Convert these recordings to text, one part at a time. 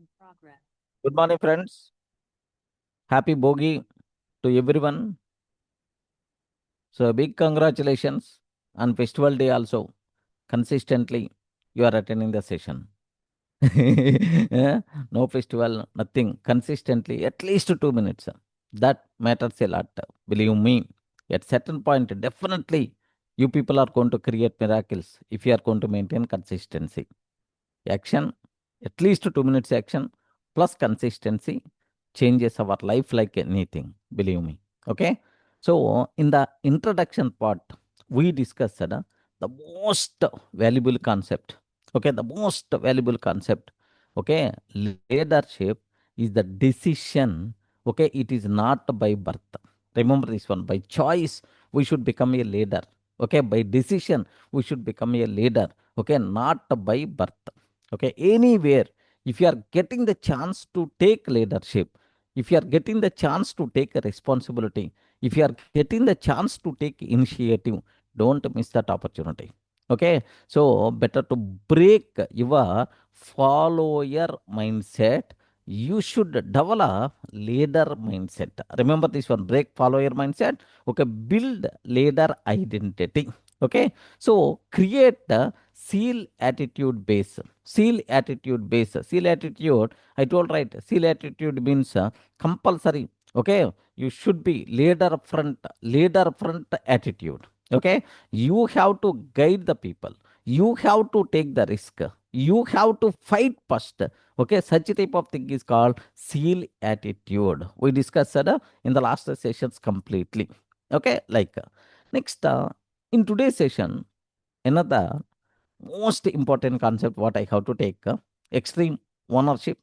Good morning, friends. Happy Bogi to everyone. So, a big congratulations on Festival Day also. Consistently, you are attending the session. No festival, nothing. Consistently, at least 2 minutes. That matters a lot. Believe me. At certain point, definitely, you people are going to create miracles if you are going to maintain consistency. Action, at least 2 minutes action plus consistency changes our life like anything, believe me. Okay. So, in the introduction part, we discussed the most valuable concept. Okay. The most valuable concept. Okay. Leadership is the decision. Okay. It is not by birth. Remember this one. By choice, we should become a leader. Okay. By decision, we should become a leader. Okay. Not by birth. Okay, anywhere, if you are getting the chance to take leadership, if you are getting the chance to take a responsibility, if you are getting the chance to take initiative, don't miss that opportunity. Okay, so better to break your follower mindset. You should develop leader mindset. Remember this one, break follower mindset. Okay, build leader identity. Okay, so create the seal attitude base. Seal attitude base. Seal attitude, I told right, seal attitude means compulsory. Okay, you should be leader front attitude. Okay, you have to guide the people. You have to take the risk. You have to fight first. Okay, such type of thing is called seal attitude. We discussed in the last sessions completely. Okay, like next in today's session, another most important concept what I have to take extreme ownership.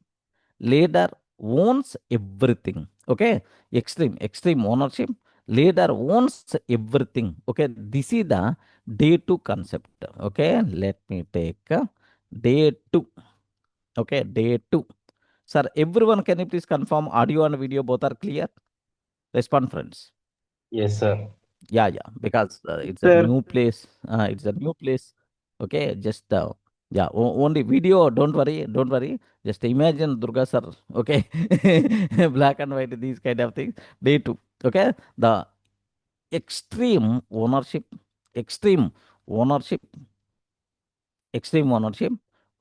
Leader owns everything. Okay, extreme ownership. Leader owns everything. Okay, this is the day two concept. Okay, let me take day two. Okay, day two. Sir, everyone, can you please confirm audio and video both are clear? Respond, friends. Yes, sir. Yeah, because it's a Sir, new place. It's a new place. Okay, just yeah, only video. Don't worry. Just imagine Durga sir. Okay, black and white. These kind of things. Day two. Okay, the extreme ownership, extreme ownership, extreme ownership.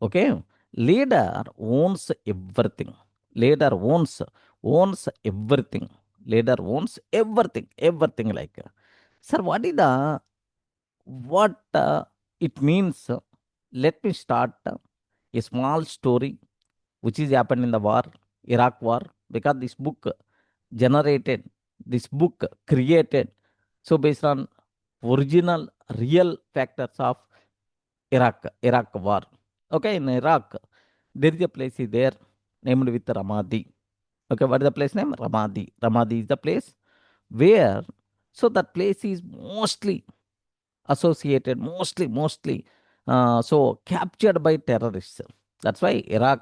Okay, leader owns everything. Leader owns everything. Leader owns everything. Everything like. Sir, what it means? Let me start a small story which is happened in the war, Iraq war, because this book generated, this book created, so based on original real factors of Iraq war. Okay, in Iraq, there is a place is there named with Ramadi. Okay, what is the place name? Ramadi. Ramadi is the place where, so that place is mostly associated, mostly so captured by terrorists. That's why Iraq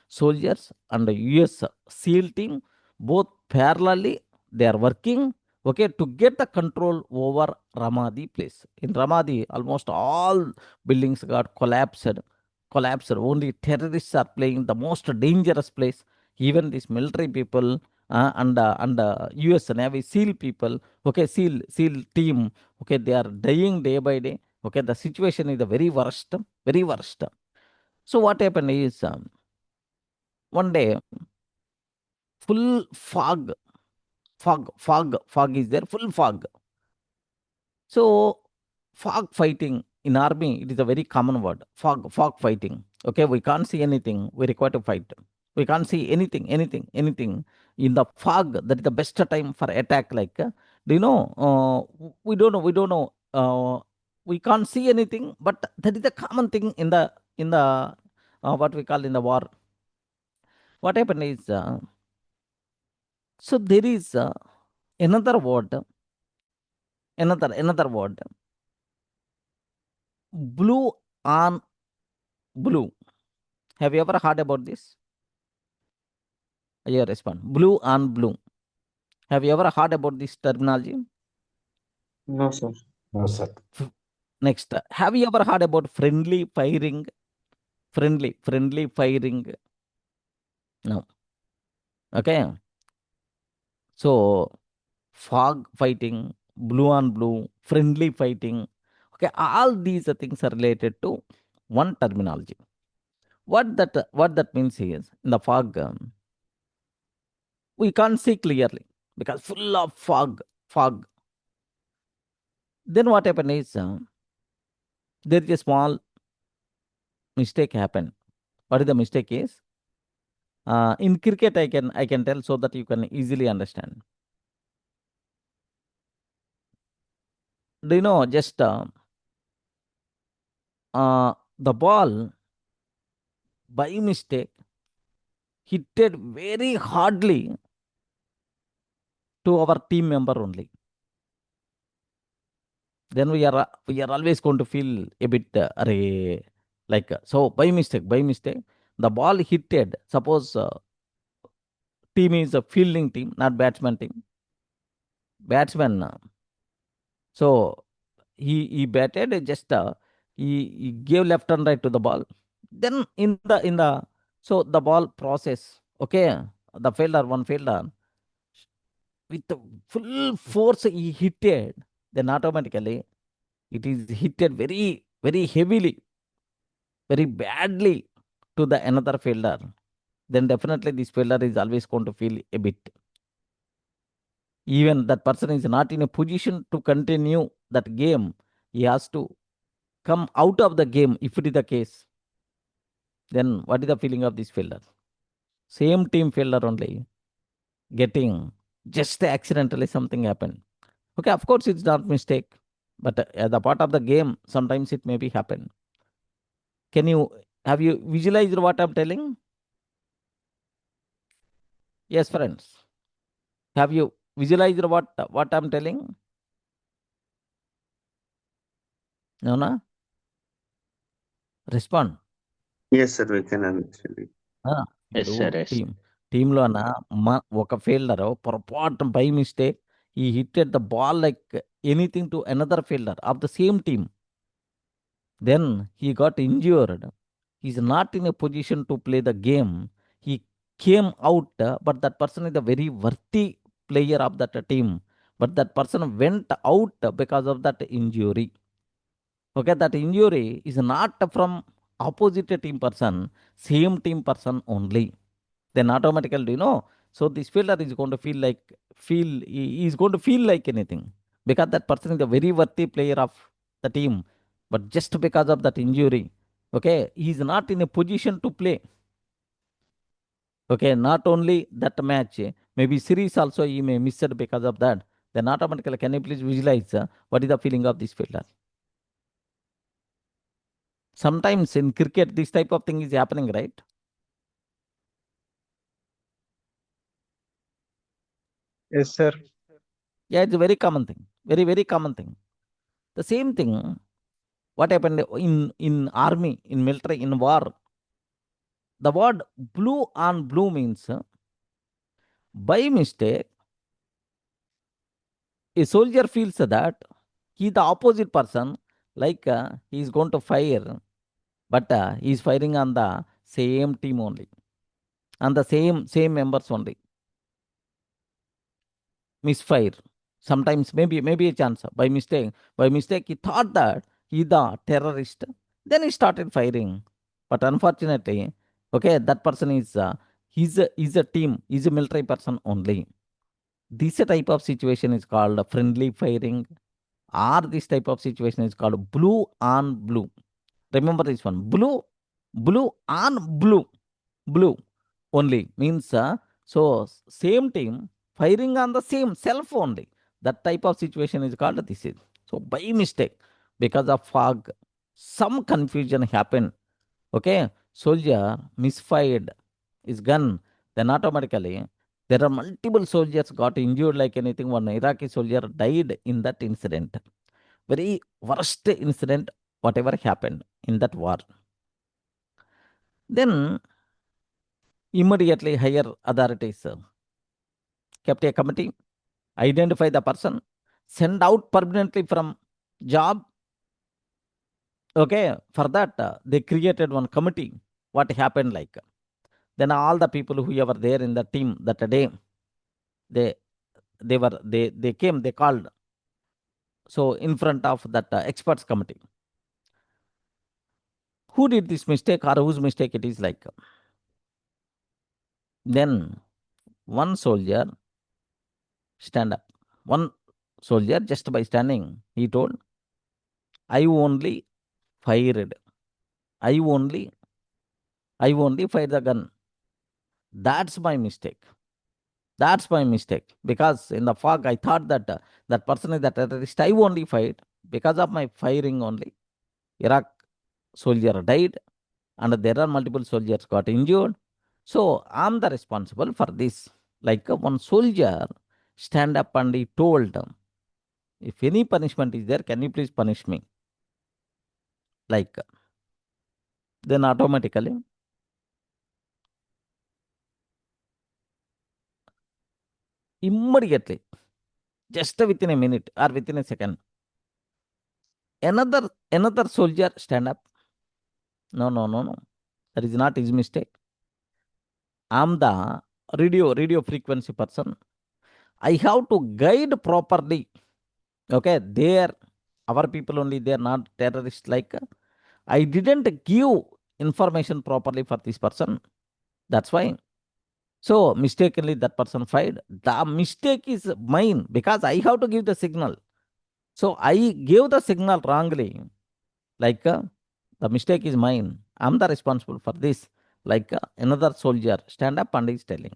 soldiers and the US SEAL team both parallelly they are working, okay, to get the control over Ramadi place. In Ramadi, almost all buildings got collapsed. Only terrorists are playing the most dangerous place. Even these military people and US Navy SEAL people, okay, SEAL team, okay, they are dying day by day. Okay, the situation is the very worst, very worst. So what happened is one day full fog is there, full fog. So fog fighting in army, it is a very common word. Fog fighting. Okay, we can't see anything. We require to fight. We can't see anything in the fog. That is the best time for attack. Like, do you know? We don't know. We don't know. We can't see anything, but that is the common thing in the what we call in the war. What happened is so there is another word, another word, blue on blue. Have you ever heard about this? Yeah, respond. Blue on blue. Have you ever heard about this terminology? no, sir. No, sir. Next, have you ever heard about friendly firing? Friendly firing. Now, okay. So fog fighting, blue on blue, friendly fighting. Okay, all these things are related to one terminology. What that means is in the fog, we can't see clearly because full of fog. Then what happened is there is a small mistake happened. What is the mistake is? In cricket, I can tell so that you can easily understand. Do you know just the ball by mistake hit it very hardly to our team member only. Then we are always going to feel a bit like so by mistake the ball hitted. Suppose team is a fielding team, not batsman team. Batsman. So he batted just he gave left and right to the ball. Then in the so the ball process. Okay, the fielder one fielder with the full force he hit it. Then automatically it is hitted very very heavily, very badly to the another fielder. Then definitely this fielder is always going to feel a bit. Even that person is not in a position to continue that game. He has to come out of the game if it is the case. Then what is the feeling of this fielder? Same team fielder only getting just accidentally something happened. Okay, of course it's not mistake, but the part of the game sometimes it may be happen. Can you have you visualized what I'm telling? Yes, friends. Have you visualized what I'm telling? No, no. Respond. Yes, sir, we can understand it. ఆ, Yes, ఇప్పుడు sir. Yes. టీంలోన ఒక fielder పొరపాటు by mistake he hit at the ball like anything to another fielder of the same team. Then he got injured. Is not in a position to play the game. He came out, but that person is the very worthy player of that team. But that person went out because of that injury. Okay, that injury is not from opposite team person, same team person only. Then automatically, so this fielder is going to he is going to feel like anything because that person is a very worthy player of the team, but just because of that injury, okay, he is not in a position to play. Okay, not only that match, maybe series also he may miss it because of that. Then automatically, can you please visualize what is the feeling of this fielder? Sometimes in cricket, this type of thing is happening, right? Yes, sir. Yeah, it's a very common thing. Very, very common thing. The same thing, what happened in army, in military, in war, the word blue on blue means by mistake, a soldier feels that he the opposite person, like he is going to fire, but he is firing on the same team only, on the same members only. Misfire. Sometimes maybe a chance by mistake he thought that he the terrorist. Then he started firing. But unfortunately, okay, that person is he's a team, he's a military person only. This type of situation is called friendly firing, or this type of situation is called blue on blue. Remember this one. Blue on blue only means same team firing on the same self only. That type of situation is called this is. So by mistake, because of fog, some confusion happened. Okay, soldier misfired his gun. Then automatically there are multiple soldiers got injured like anything. One Iraqi soldier died in that incident. Very worst incident, whatever happened in that war. Then immediately higher authorities kept a committee, identify the person, send out permanently from job. Okay, for that they created one committee. What happened like? Then all the people who were there in the team that day, they came, they called. So in front of that experts committee, who did this mistake or whose mistake it is like. Then one soldier stand up. One soldier just by standing, he told, I only fired. I only fired the gun. That's my mistake. That's my mistake. Because in the fog, I thought that that person is the terrorist. I only fired. Because of my firing only, Iraq soldier died, and there are multiple soldiers got injured. So I'm the responsible for this. Like one soldier stand up and he told, if any punishment is there, can you please punish me? Like, then automatically immediately, just within a minute or within a second, another soldier stand up. No. That is not his mistake. I'm the radio frequency person. I have to guide properly. Okay, they're our people only, they're not terrorists. Like I didn't give information properly for this person. That's why. So mistakenly that person fired. The mistake is mine because I have to give the signal. So I gave the signal wrongly. Like the mistake is mine. I'm the responsible for this. Like another soldier stand up and is telling.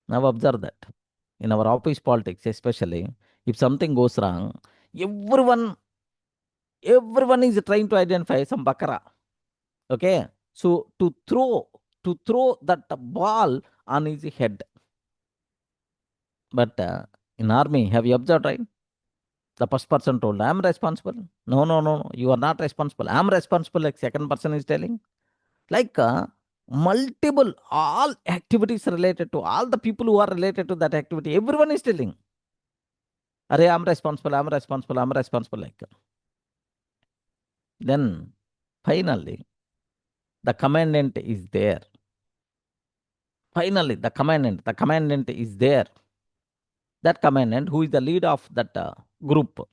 Now observe that. In our office politics, especially, if something goes wrong, everyone is trying to identify some bakara. Okay. So to throw that ball on his head. But in army, have you observed, right? The first person told, I'm responsible. No. You are not responsible. I'm responsible. Like second person is telling. Like multiple, all activities related to all the people who are related to that activity. Everyone is telling. Arey, I'm responsible. Like then finally, the commandant is there. Finally, the commandant is there. That commandant, who is the lead of that group,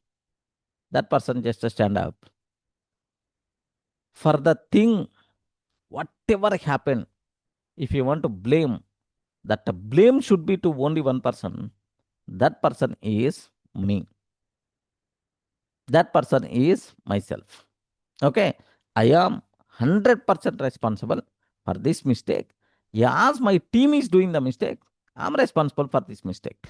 that person just stand up. For the thing, whatever happened, if you want to blame, that blame should be to only one person. That person is me. That person is myself. Okay. I am 100% responsible for this mistake. Yes, my team is doing the mistake. I'm responsible for this mistake.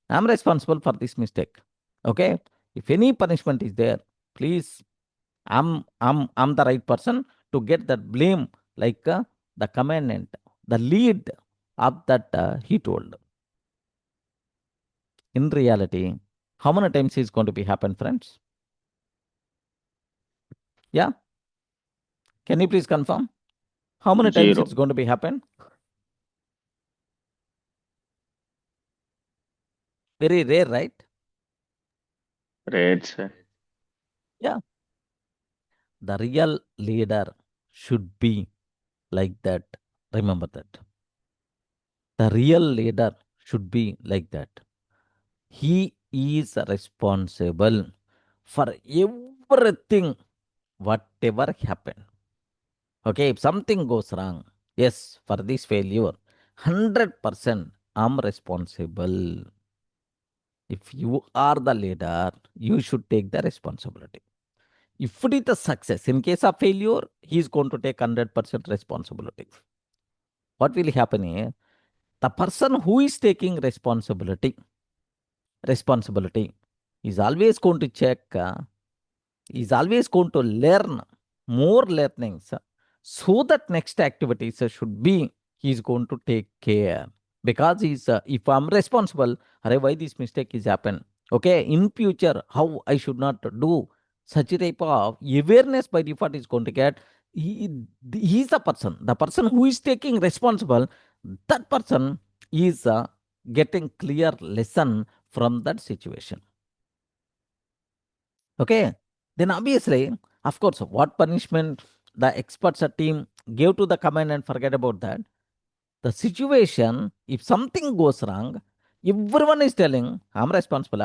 I'm responsible for this mistake. Okay. If any punishment is there, please, I'm the right person to get that blame, like the commandant, the lead of that he told. In reality, how many times is going to be happen, friends? Yeah. Can you please confirm? How many times 0. it's going to be happen? Very rare, right? Red, sir. Yeah. The real leader should be like that. Remember that. The real leader should be like that. He is responsible for everything, whatever happened. Okay, if something goes wrong, yes, for this failure, 100% I'm responsible. If you are the leader, you should take the responsibility. If it is a success, in case of failure, he is going to take 100% responsibility. What will happen is, the person who is taking responsibility is always going to check, is always going to learn more learnings, so that next activities should be, he is going to take care. Because he's, if I'm responsible, why this mistake is happen? Okay, in future, how I should not do such a type of awareness by default is going to get. He is the person who is taking responsible. That person is getting clear lesson from that situation. Okay, then obviously, of course, what punishment the experts team give to the command and forget about that. The situation, if something goes wrong, everyone is telling, I'm responsible.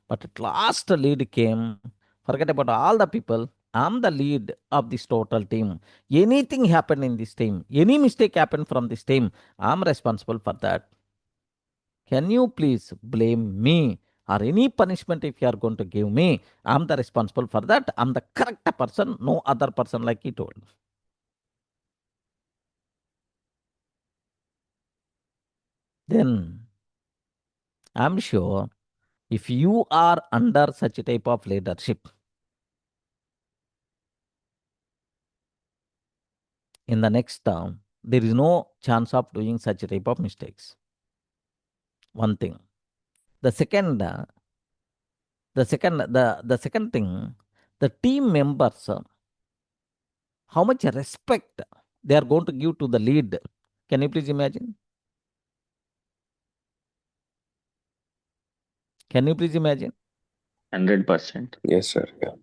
But at last, lead came. Forget about all the people. I'm the lead of this total team. Anything happened in this team, any mistake happened from this team, I'm responsible for that. Can you please blame me or any punishment if you are going to give me? I'm the responsible for that. I'm the correct person, no other person, like he told. Then I'm sure if you are under such a type of leadership, in the next term, there is no chance of doing such a type of mistakes. One thing. The second, the second thing, the team members, how much respect they are going to give to the lead. Can you please imagine? Can you please imagine? 100%. Yes, sir. Yeah.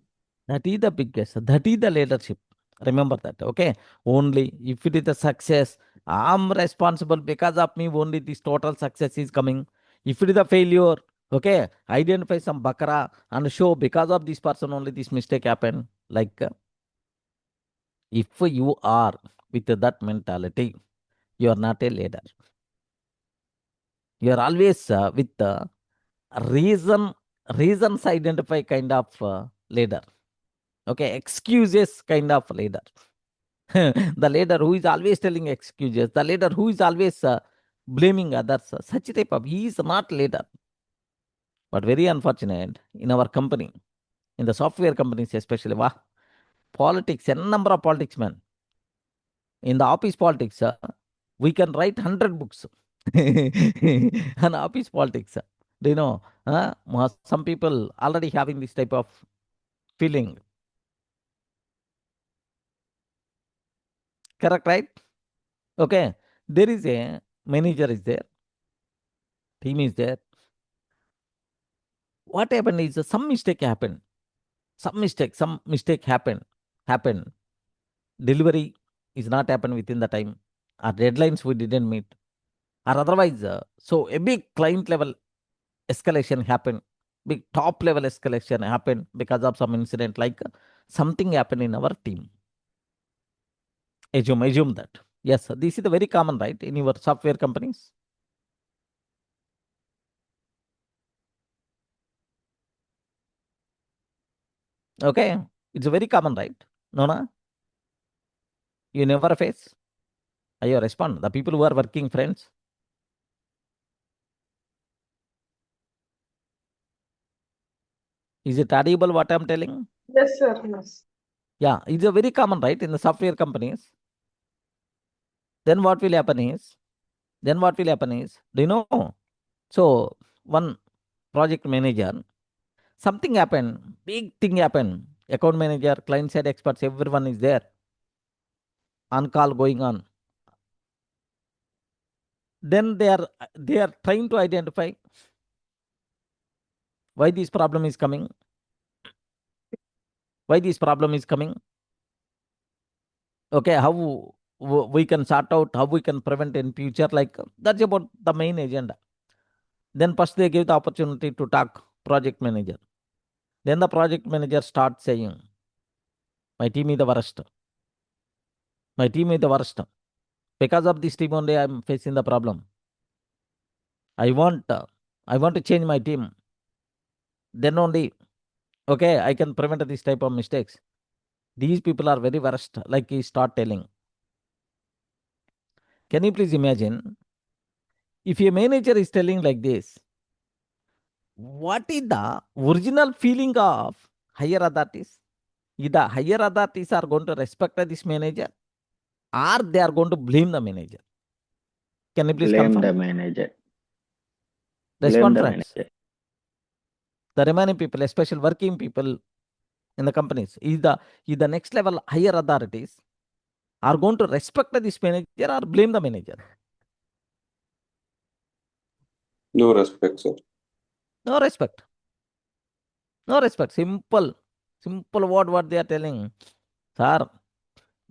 That is the biggest. That is the leadership. Remember that. Okay. Only if it is a success, I'm responsible because of me. Only this total success is coming. If it is a failure, okay, identify some bakara and show because of this person only this mistake happened. Like if you are with that mentality, you are not a leader. You are always with reasons identify kind of leader. Okay, excuses kind of leader. The leader who is always telling excuses, the leader who is always blaming others, such type of, he is not leader. But very unfortunate in our company, in the software companies especially, politics, a number of politics men. In the office politics, we can write 100 books on office politics. Do you know, some people already having this type of feeling. Correct, right? Okay. There is a manager is there, team is there. What happened is some mistake happened. Some mistake happened. Delivery is not happened within the time. Our deadlines we didn't meet. Or otherwise, so a big client level escalation happened. Big top level escalation happened because of some incident, like something happened in our team. Assume that. Yes, this is the very common, right, in your software companies. Okay, it's very common, right? No, no, you never face. You respond. The people who are working friends. Is it audible what I'm telling? Yes, sir. Yes. Yeah, it's a very common, right, in the software companies. Then what will happen is, do you know? So one project manager, something happened, big thing happened. Account manager, client side experts, everyone is there. On call going on. Then they are trying to identify why this problem is coming. Why this problem is coming? Okay, how we can sort out, how we can prevent in future, like that's about the main agenda. Then first they give the opportunity to talk project manager. Then the project manager starts saying, my team is the worst. My team is the worst. Because of this team only I'm facing the problem. I want to change my team. Then only, okay, I can prevent this type of mistakes. These people are very worst, like he start telling. Can you please imagine if a manager is telling like this, what is the original feeling of higher authorities? If the higher authorities are going to respect this manager or they are going to blame the manager? Can you please Blame confirm? the manager. Blame Respond, the friends. manager. The remaining people, especially working people in the companies, is the next level higher authorities are going to respect this manager or blame the manager? No respect, sir. No respect. No respect. Simple word what they are telling. Sir,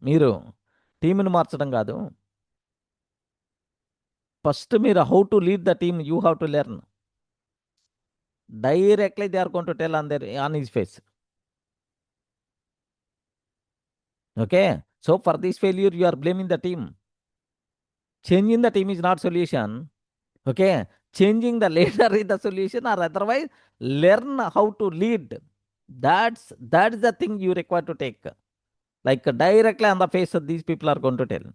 మీరు టీంని మార్చడం కాదు. First మీరు how to lead the team you have to learn. Directly they are going to tell on his face. Okay. So for this failure, you are blaming the team. Changing the team is not solution. Okay. Changing the leader is the solution, or otherwise learn how to lead. That's the thing you require to take. Like directly on the face of these people are going to tell.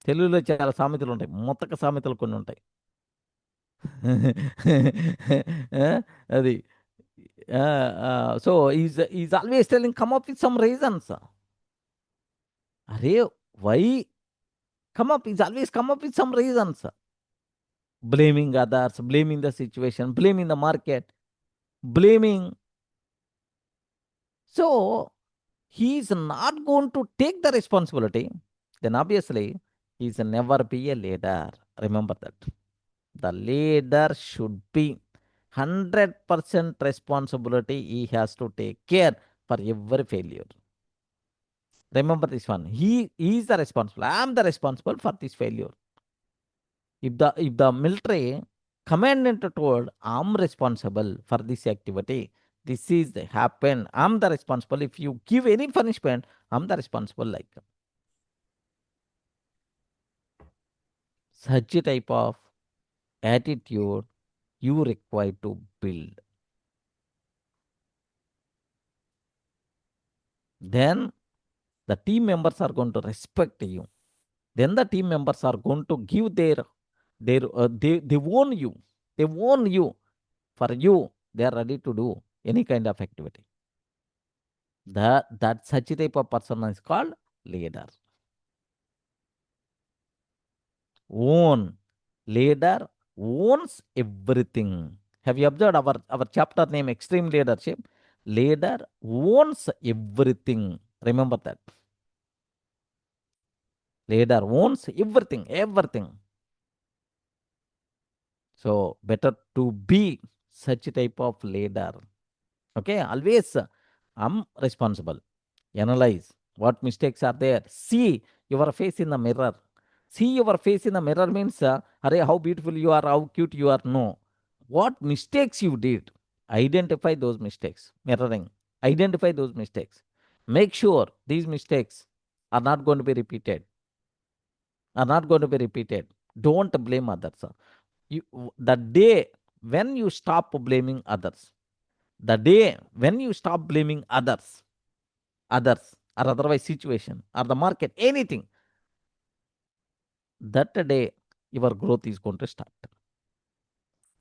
తెలుగులో చాలా సామెతలు ఉంటాయి. మొత్తక సామెతలు కొన్ని ఉంటాయి. అది so is always telling come up with some reasons. అరే why come up, is always come up with some reasons. Blaming others, blaming the situation, blaming the market, blaming. So he is not going to take the responsibility. Then obviously he is never be a leader. Remember that. The leader should be 100% responsibility. He has to take care for every failure. Remember this one. He is the responsible. I am the responsible for this failure. If the military commandant told, I'm responsible for this activity, this is happened, I'm the responsible. If you give any punishment, I'm the responsible. Like such a type of attitude you require to build. Then the team members are going to respect you. Then the team members are going to give they own you. They own you. For you, they are ready to do any kind of activity. That such a type of person is called leader. Own. Leader owns everything. Have you observed our chapter name, Extreme Leadership? Leader owns everything. Remember that. Leader owns everything. So better to be such a type of leader. Okay, always I'm responsible. Analyze what mistakes are there. See your face in the mirror. See your face in the mirror means, Array, how beautiful you are, how cute you are. No. What mistakes you did. Identify those mistakes. Mirroring. Identify those mistakes. Make sure these mistakes are not going to be repeated. Don't blame others. The day when you stop blaming others, or otherwise situation or the market, anything, that day your growth is going to start.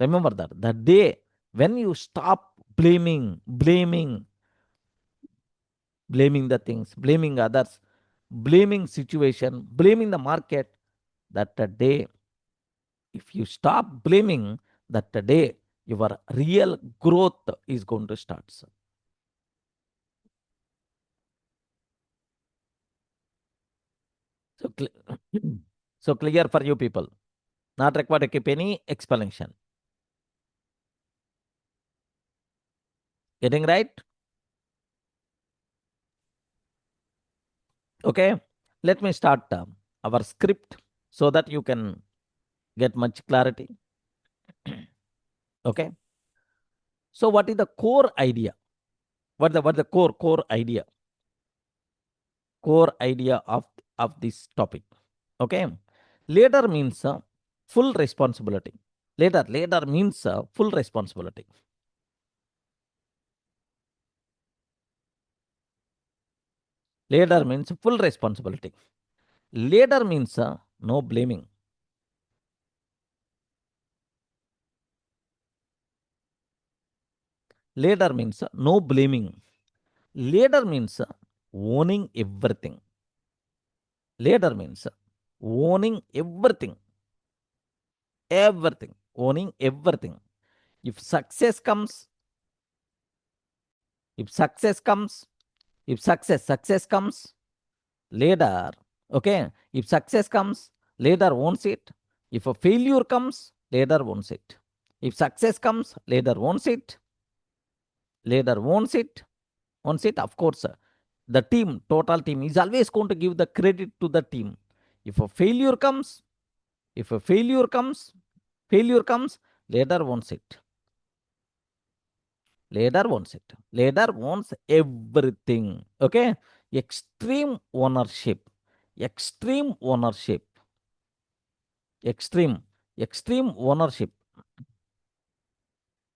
Remember that. The day when you stop blaming the things, blaming others, blaming situation, blaming the market, that day, if you stop blaming, that day your real growth is going to start. So clear for you people. Not required to keep any explanation. Getting right? Okay. Let me start our script so that you can get much clarity. Okay. So what is the core idea? What the core idea? Core idea of this topic. Okay. Leader means full responsibility. Leader means full responsibility. Leader means full responsibility. Leader means no blaming. Leader means no blaming. Leader means owning everything. Leader means owning everything. Owning everything. If success comes, leader, okay, if success comes, leader owns it. If a failure comes, leader owns it. If success comes, leader owns it. Leader owns it. Of course, the team, total team is always going to give the credit to the team. If a failure comes, failure comes, leader wants it. Leader wants it. Leader wants everything. Okay. Extreme ownership. Extreme ownership. Extreme ownership.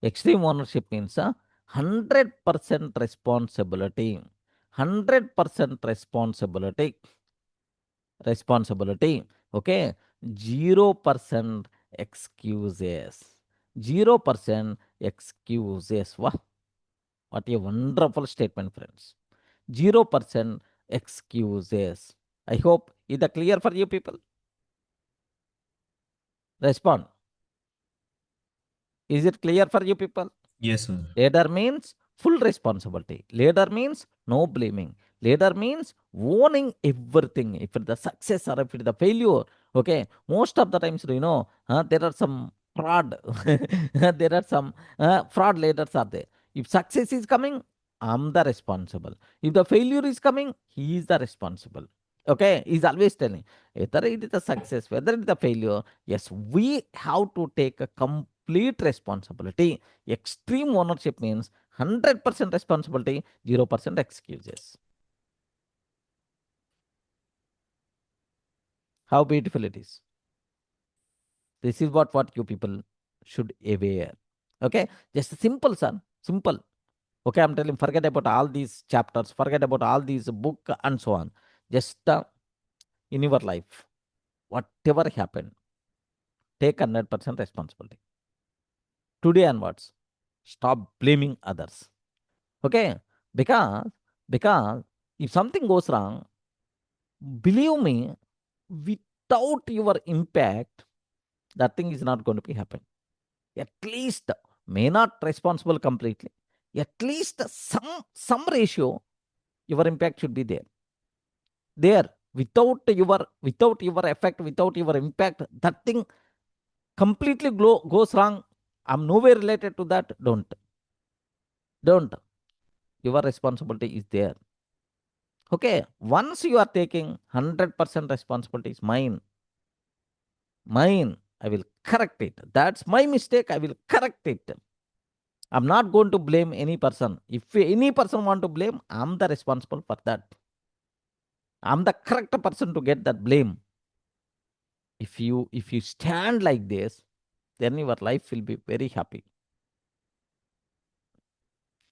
Extreme ownership means 100% responsibility. 100% responsibility. Okay. 0% excuses. 0% excuses. Wow. What a wonderful statement, friends. 0% excuses. I hope is that clear for you people? Respond. Is it clear for you people? Yes, sir. Leader means full responsibility. Leader means no blaming. Leader means owning everything. If it's the success or if it's the failure, okay. Most of the times, there are some fraud. There are some fraud leaders are there. If success is coming, I'm the responsible. If the failure is coming, he is the responsible. Okay, he's always telling whether it is a success, whether it is a failure. Yes, we have to take a complete responsibility. Extreme ownership means 100% responsibility, 0% excuses. How beautiful it is. This is what you people should aware. Okay, just simple, son. Simple. Okay, I'm telling, forget about all these chapters, forget about all these book and so on. Just in your life, whatever happened, take 100% responsibility. Today onwards, stop blaming others. Okay, because if something goes wrong, believe me, without your impact, that thing is not going to be happen. At least, may not responsible completely. At least some ratio, your impact should be there. There, without your effect, without your impact, that thing completely goes wrong. I'm nowhere related to that. Don't. Your responsibility is there. Okay, once you are taking 100% responsibility is mine, I will correct it. That's my mistake. I will correct it. I'm not going to blame any person. If any person want to blame, I'm the responsible for that. I'm the correct person to get that blame. If you stand like this, then your life will be very happy.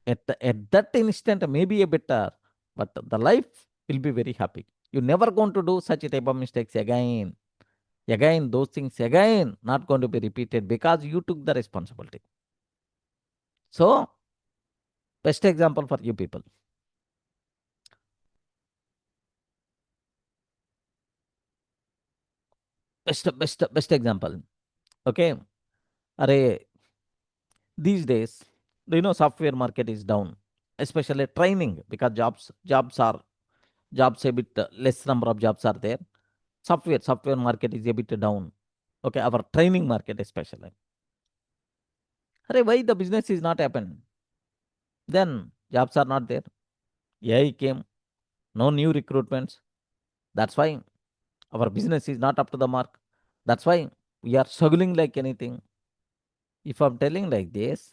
At that instant, maybe a better, but the life will be very happy. You're never going to do such a type of mistakes again. Again, those things again not going to be repeated because you took the responsibility. So, best example for you people. Best example. Okay. These days, software market is down, especially training, because jobs a bit less number of jobs are there. Software market is a bit down. Okay, our training market especially. Why the business is not happening? Then jobs are not there. AI came, no new recruitments. That's why our business is not up to the mark. That's why we are struggling like anything. If I'm telling like this,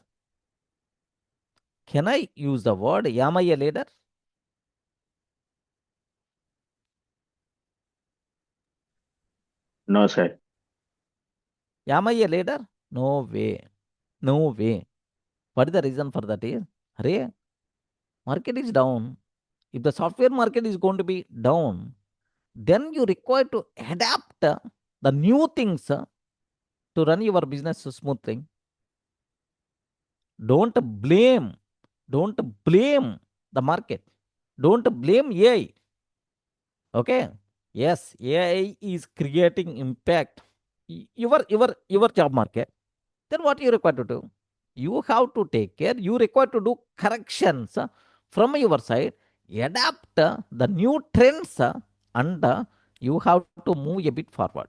can I use the word, am I a leader? No, sir. Am I a leader? No way. No way. What is the reason for that is, market is down. If the software market is going to be down, then you require to adapt the new things to run your business smoothly. Don't blame the market. Don't blame AI. Okay. Yes, AI is creating impact. Your job market. Then what you require to do? You have to take care. You require to do corrections from your side, adapt the new trends, and you have to move a bit forward.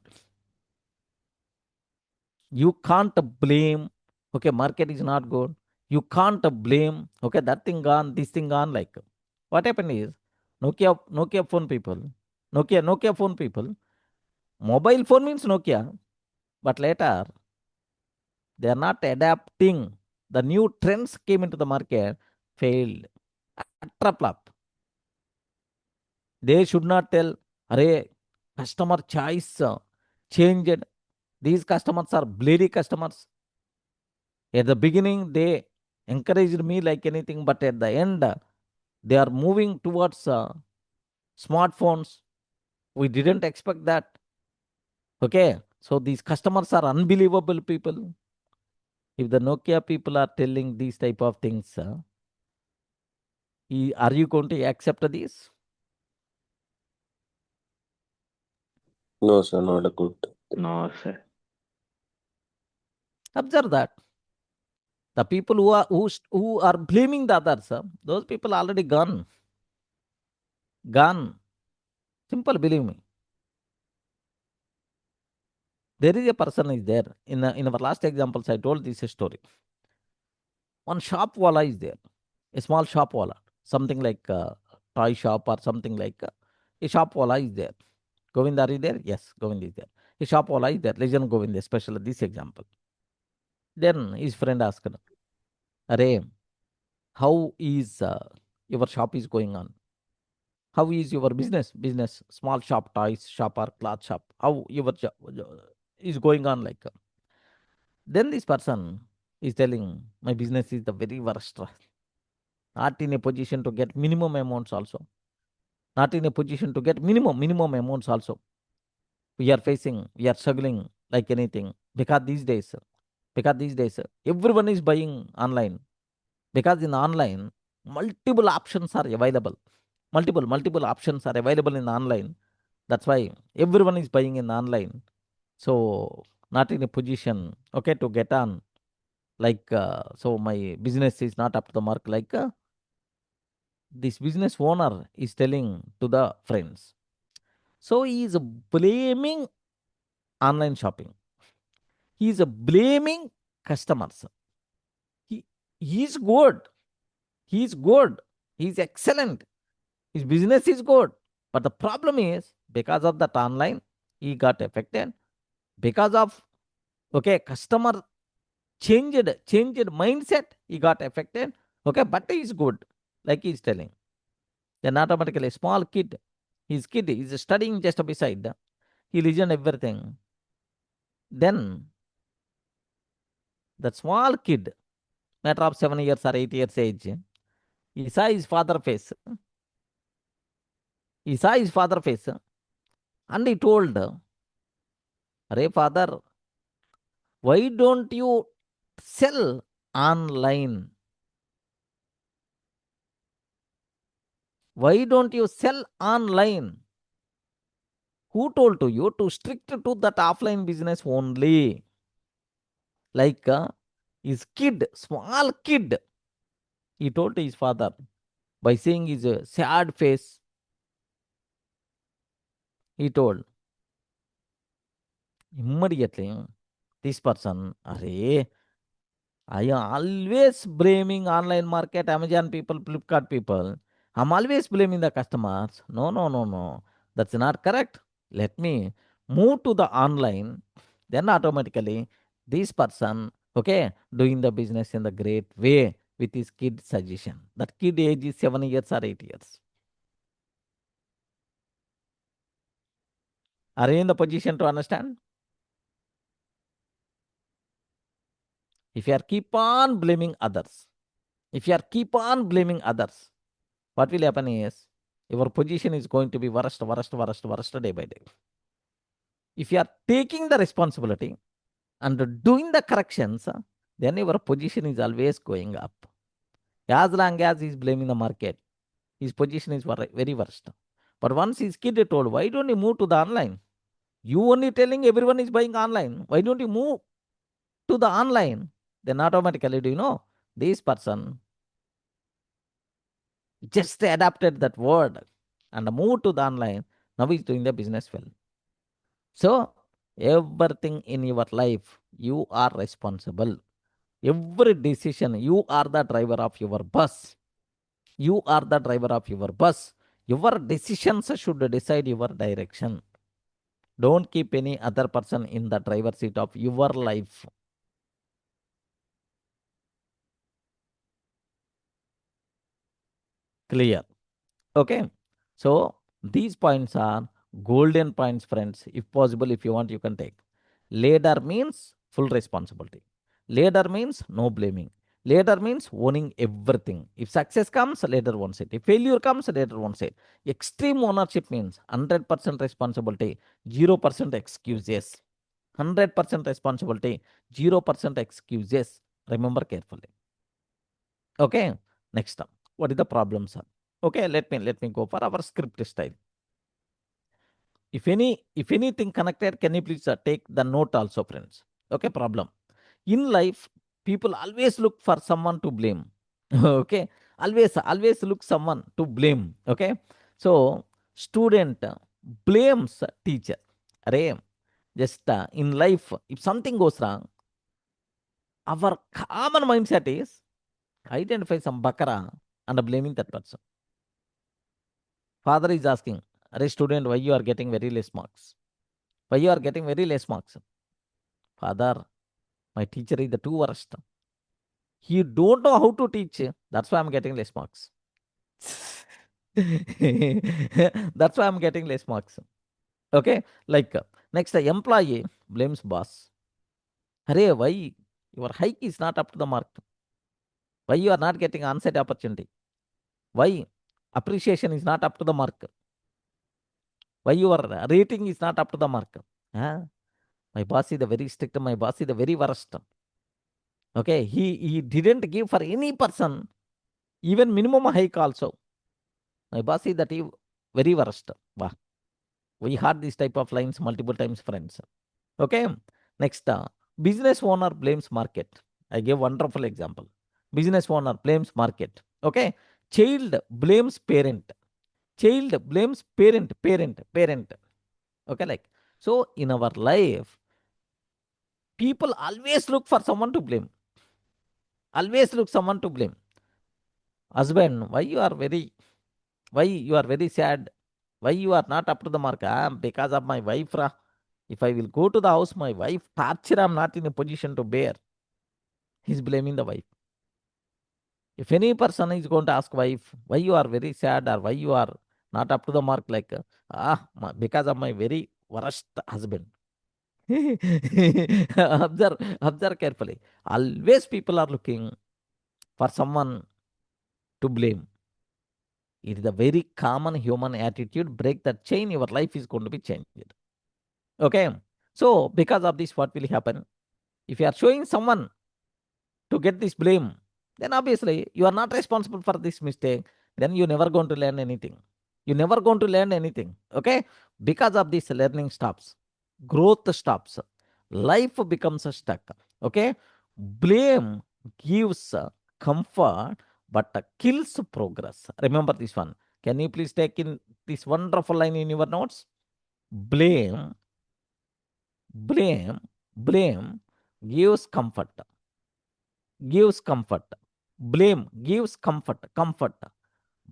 You can't blame, okay, market is not good. You can't blame, okay, that thing gone, this thing gone. Like what happened is Nokia phone people, Nokia phone people, mobile phone means Nokia, but later they are not adapting. The new trends came into the market, failed, utter flop. They should not tell, "Arey, customer choice changed. These customers are bleedy customers." At the beginning, they encouraged me like anything, but at the end, they are moving towards smartphones. We didn't expect that. Okay, so these customers are unbelievable people. If the Nokia people are telling these type of things, are you going to accept this? No, sir, not a good. No, sir. Observe that. The people who are blaming the others, those people already gone. Gone. Simple, believe me. There is a person is there. In our last examples, I told this story. One shop wala is there. A small shop wala. Something like a toy shop or something like a shop wala is there. Govinda, are you there? Yes, Govinda is there. A shop wala is there. Legend Govinda, especially this example. Then his friend asked, "Arey, how is your shop is going on? How is your business, small shop, toys shop or cloth shop, how your is going on?" Like then this person is telling, "My business is the very worst, not in a position to get minimum amounts also, not in a position to get minimum amounts also. We are struggling like anything, because these days everyone is buying online, because in online multiple options are available, multiple options are available in online. That's why everyone is buying in online. So not in a position, okay, to get on. Like so my business is not up to the mark." Like this business owner is telling to the friends. So he is blaming online shopping. He is blaming customers. He, he is good. He is good. He is excellent. His business is good. But the problem is, because of that online, he got affected. Because of, okay, customer changed mindset, he got affected. Okay, but he is good, like he is telling. Then automatically, small kid, his kid is studying just beside. He listened everything. Then that small kid, matter of 7 years or 8 years age, he saw his father face. He saw his father face and he told, "Arey father, why don't you sell online? Why don't you sell online? Who told to you to strict to that offline business only?" Like his kid, small kid, he told to his father by seeing his sad face. He told immediately, this person, "Arey, I am always blaming online market, Amazon people, Flipkart people. I'm always blaming the customers. No, no, no, no. That's not correct. Let me move to the online." Then automatically, this person, okay, doing the business in the great way with his kid suggestion. That kid age is 7 years or 8 years. Are you in the position to understand? If you are keep on blaming others, what will happen is your position is going to be worst day by day. If you are taking the responsibility and doing the corrections, then your position is always going up. As long as he is blaming the market, his position is very worst. But once his kid told, "Why don't you move to the online? You only telling everyone is buying online. Why don't you move to the online?" Then automatically, do you know, this person just adapted that word and moved to the online. Now he's doing the business well. So everything in your life, you are responsible. Every decision, you are the driver of your bus. You are the driver of your bus. Your decisions should decide your direction. Don't keep any other person in the driver seat of your life. Clear? Okay. So these points are golden points, friends. If possible, if you want, you can take. Leader means full responsibility. Leader means no blaming. Leader means owning everything. If success comes, leader wants it. If failure comes, leader wants it. Extreme ownership means 100% responsibility, 0% excuses. 100% responsibility, 0% excuses. Remember carefully. Okay. Next up, what is the problem, sir? Okay, let me go for our script style. If anything connected, can you please take the note also, friends? Okay, problem. In life, people always look for someone to blame. Okay, always look someone to blame. Okay, so student blames teacher. Array, just in life, if something goes wrong, our common mindset is identify some bakara and blaming that person. Father is asking, "Arey student, why you are getting very less marks? Why you are getting very less marks?" Father, my teacher is the too worst. He don't know how to teach. That's why I'm getting less marks. That's why I'm getting less marks. Okay, like next, the employee blames boss. Arey, why your hike is not up to the mark? Why you are not getting on-site opportunity? Why appreciation is not up to the mark? Why your rating is not up to the mark? Huh? My boss is the very strict. My boss is the very worst. Okay, he didn't give for any person even minimum hike also. My boss is that he very worst. Wow. We heard this type of lines multiple times, friends. Okay. Next, business owner blames market. I gave wonderful example. Business owner blames market. Okay. Child blames parent. Child blames parent. Okay, like so in our life, people always look for someone to blame. Always look someone to blame. Husband, why you are very sad? Why you are not up to the mark? Ah, because of my wife. Ra. If I will go to the house, my wife torture, I'm not in a position to bear. He's blaming the wife. If any person is going to ask wife, why you are very sad or why you are not up to the mark, like, because of my very worst husband. Observe carefully. Always people are looking for someone to blame. It is a very common human attitude. Break that chain, your life is going to be changed. Okay. So, because of this, what will happen? If you are showing someone to get this blame, then obviously you are not responsible for this mistake. Then you're never going to learn anything. You're never going to learn anything. Okay. Because of this, learning stops, growth stops, life becomes stuck. Okay. Blame gives comfort but kills progress. Remember this one. Can you please take in this wonderful line in your notes? Blame, blame, blame gives comfort. Gives comfort. Blame gives comfort.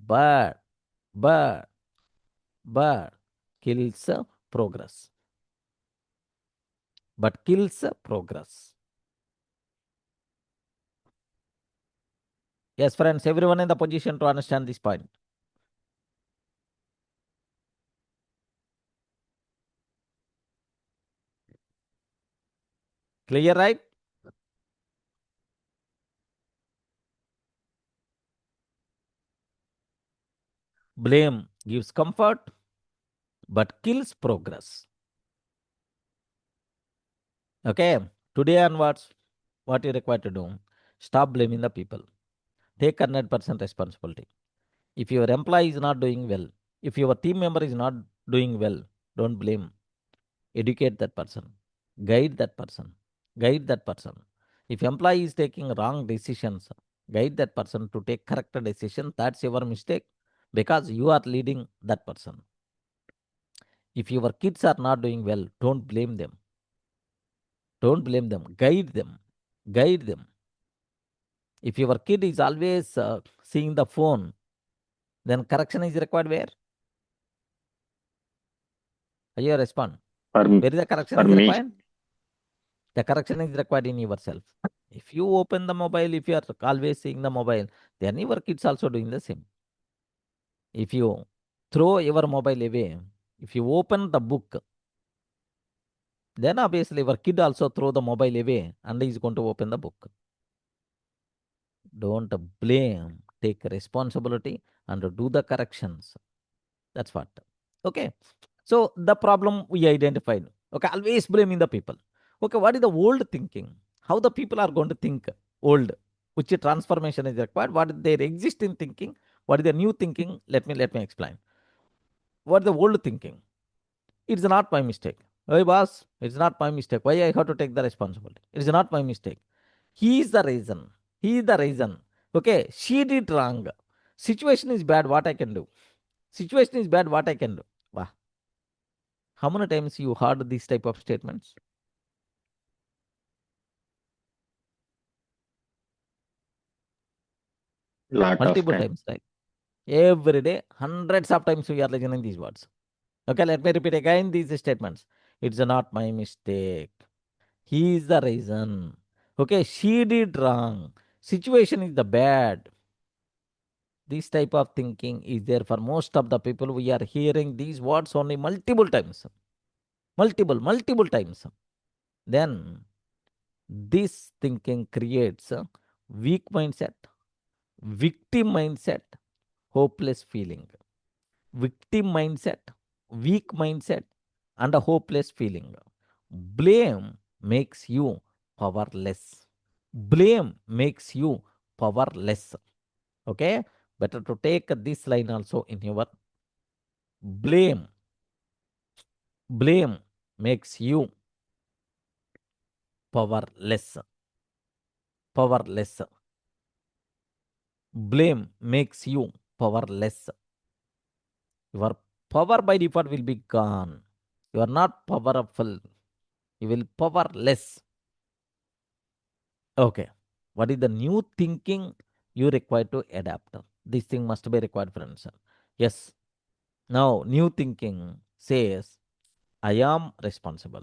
But, but, but kills progress. But kills progress. Yes, friends, everyone in the position to understand this point. Clear, right? Blame gives comfort but kills progress. Okay, today onwards, what you require to do? Stop blaming the people. Take 100% responsibility. If your employee is not doing well, if your team member is not doing well, don't blame. Educate that person. Guide that person. Guide that person. If employee is taking wrong decisions, guide that person to take correct decision. That's your mistake because you are leading that person. If your kids are not doing well, don't blame them. Don't blame them. Guide them. Guide them. If your kid is always seeing the phone, then correction is required where? You respond. For, Where is the correction for is me, required? The correction is required in yourself. If you open the mobile, if you are always seeing the mobile, then your kids also doing the same. If you throw your mobile away, if you open the book, then obviously your kid also throw the mobile away and is going to open the book. Don't blame, take responsibility and do the corrections. That's what. Okay. So the problem we identified. Okay, always blaming the people. Okay, what is the old thinking? How the people are going to think old? Which transformation is required? What is their existing thinking? What is the new thinking? Let me explain. What is the old thinking? It's not my mistake. Hey boss, it's not my mistake. Why I have to take the responsibility? It's not my mistake. He is the reason. He is the reason. Okay, she did wrong. Situation is bad. What I can do? Situation is bad. What I can do? Wow. How many times you heard these type of statements? lot of Multiple time. times, right? Every day, hundreds of times we are listening these words. Okay, let me repeat again these statements. It's not my mistake. He is the reason. Okay, she did wrong. Situation is the bad. This type of thinking is there for most of the people. We are hearing these words only multiple times. Multiple times. Then this thinking creates a weak mindset, victim mindset, hopeless feeling. Victim mindset, weak mindset, and a hopeless feeling. Blame makes you powerless. Blame makes you powerless. Okay? Better to take this line also in your blame. Blame makes you powerless. Powerless. Blame makes you powerless. Your power by default will be gone. You are not powerful. You will powerless. Okay. What is the new thinking you require to adapt? This thing must be required, friends. Yes. Now, new thinking says, I am responsible.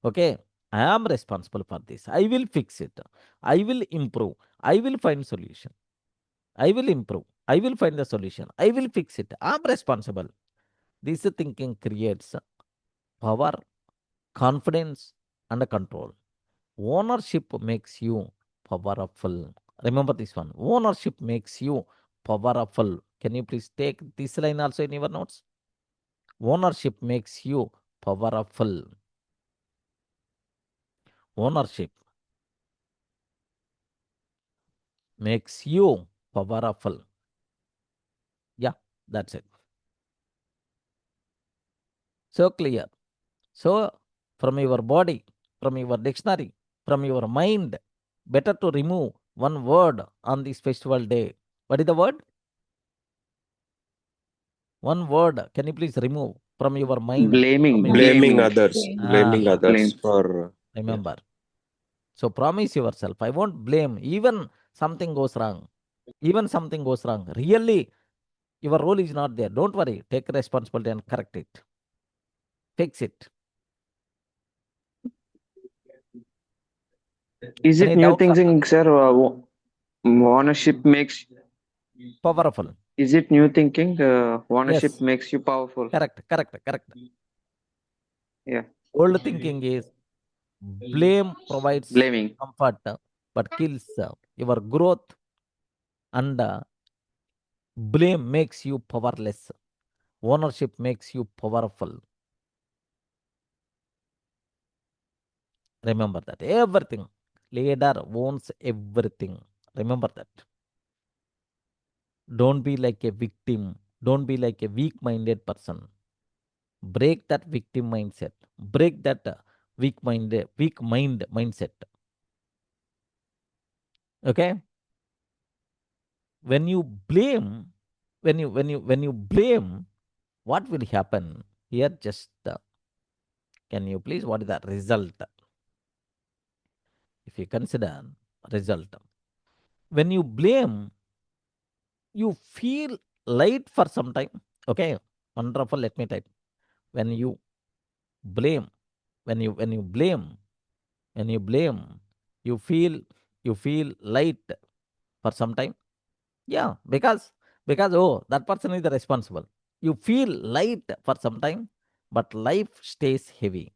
Okay. I am responsible for this. I will fix it. I will improve. I will find solution. I will improve. I will find the solution. I will fix it. I am responsible. This thinking creates power, confidence, and control. Ownership makes you powerful. Remember this one. Ownership makes you powerful. Can you please take this line also in your notes? Ownership makes you powerful. Ownership makes you powerful. Yeah, that's it. So clear. So, from your body, from your dictionary, from your mind, better to remove one word on this festival day. What is the word? One word. Can you please remove from your mind? From your Blaming Blaming. others. Blaming ah, others Blame. for. Yeah. remember. So promise yourself, I won't blame. Even something goes wrong. Even something goes wrong. Really, your role is not there. Don't worry. Take responsibility and correct it. Fix it. Is it Any new doubts on that? thinking, sir? Ownership makes. Powerful. Is it new thinking? Ownership Yes. makes you powerful. Correct. Yeah. Old thinking is blame provides Blaming. comfort but kills your growth, and blame makes you powerless. Ownership makes you powerful. Remember that. Everything. Leader owns everything. Remember that. Don't be like a victim. Don't be like a weak minded person. Break that victim mindset. Break that weak mind mindset. Okay? When you blame, when you blame, what will happen? Here just can you please, what is the result? If you consider result, when you blame, you feel light for some time. Okay, wonderful. Let me type. When you blame, when you blame, when you blame, you feel light for some time. Yeah, because oh, that person is the responsible. You feel light for some time, but life stays heavy.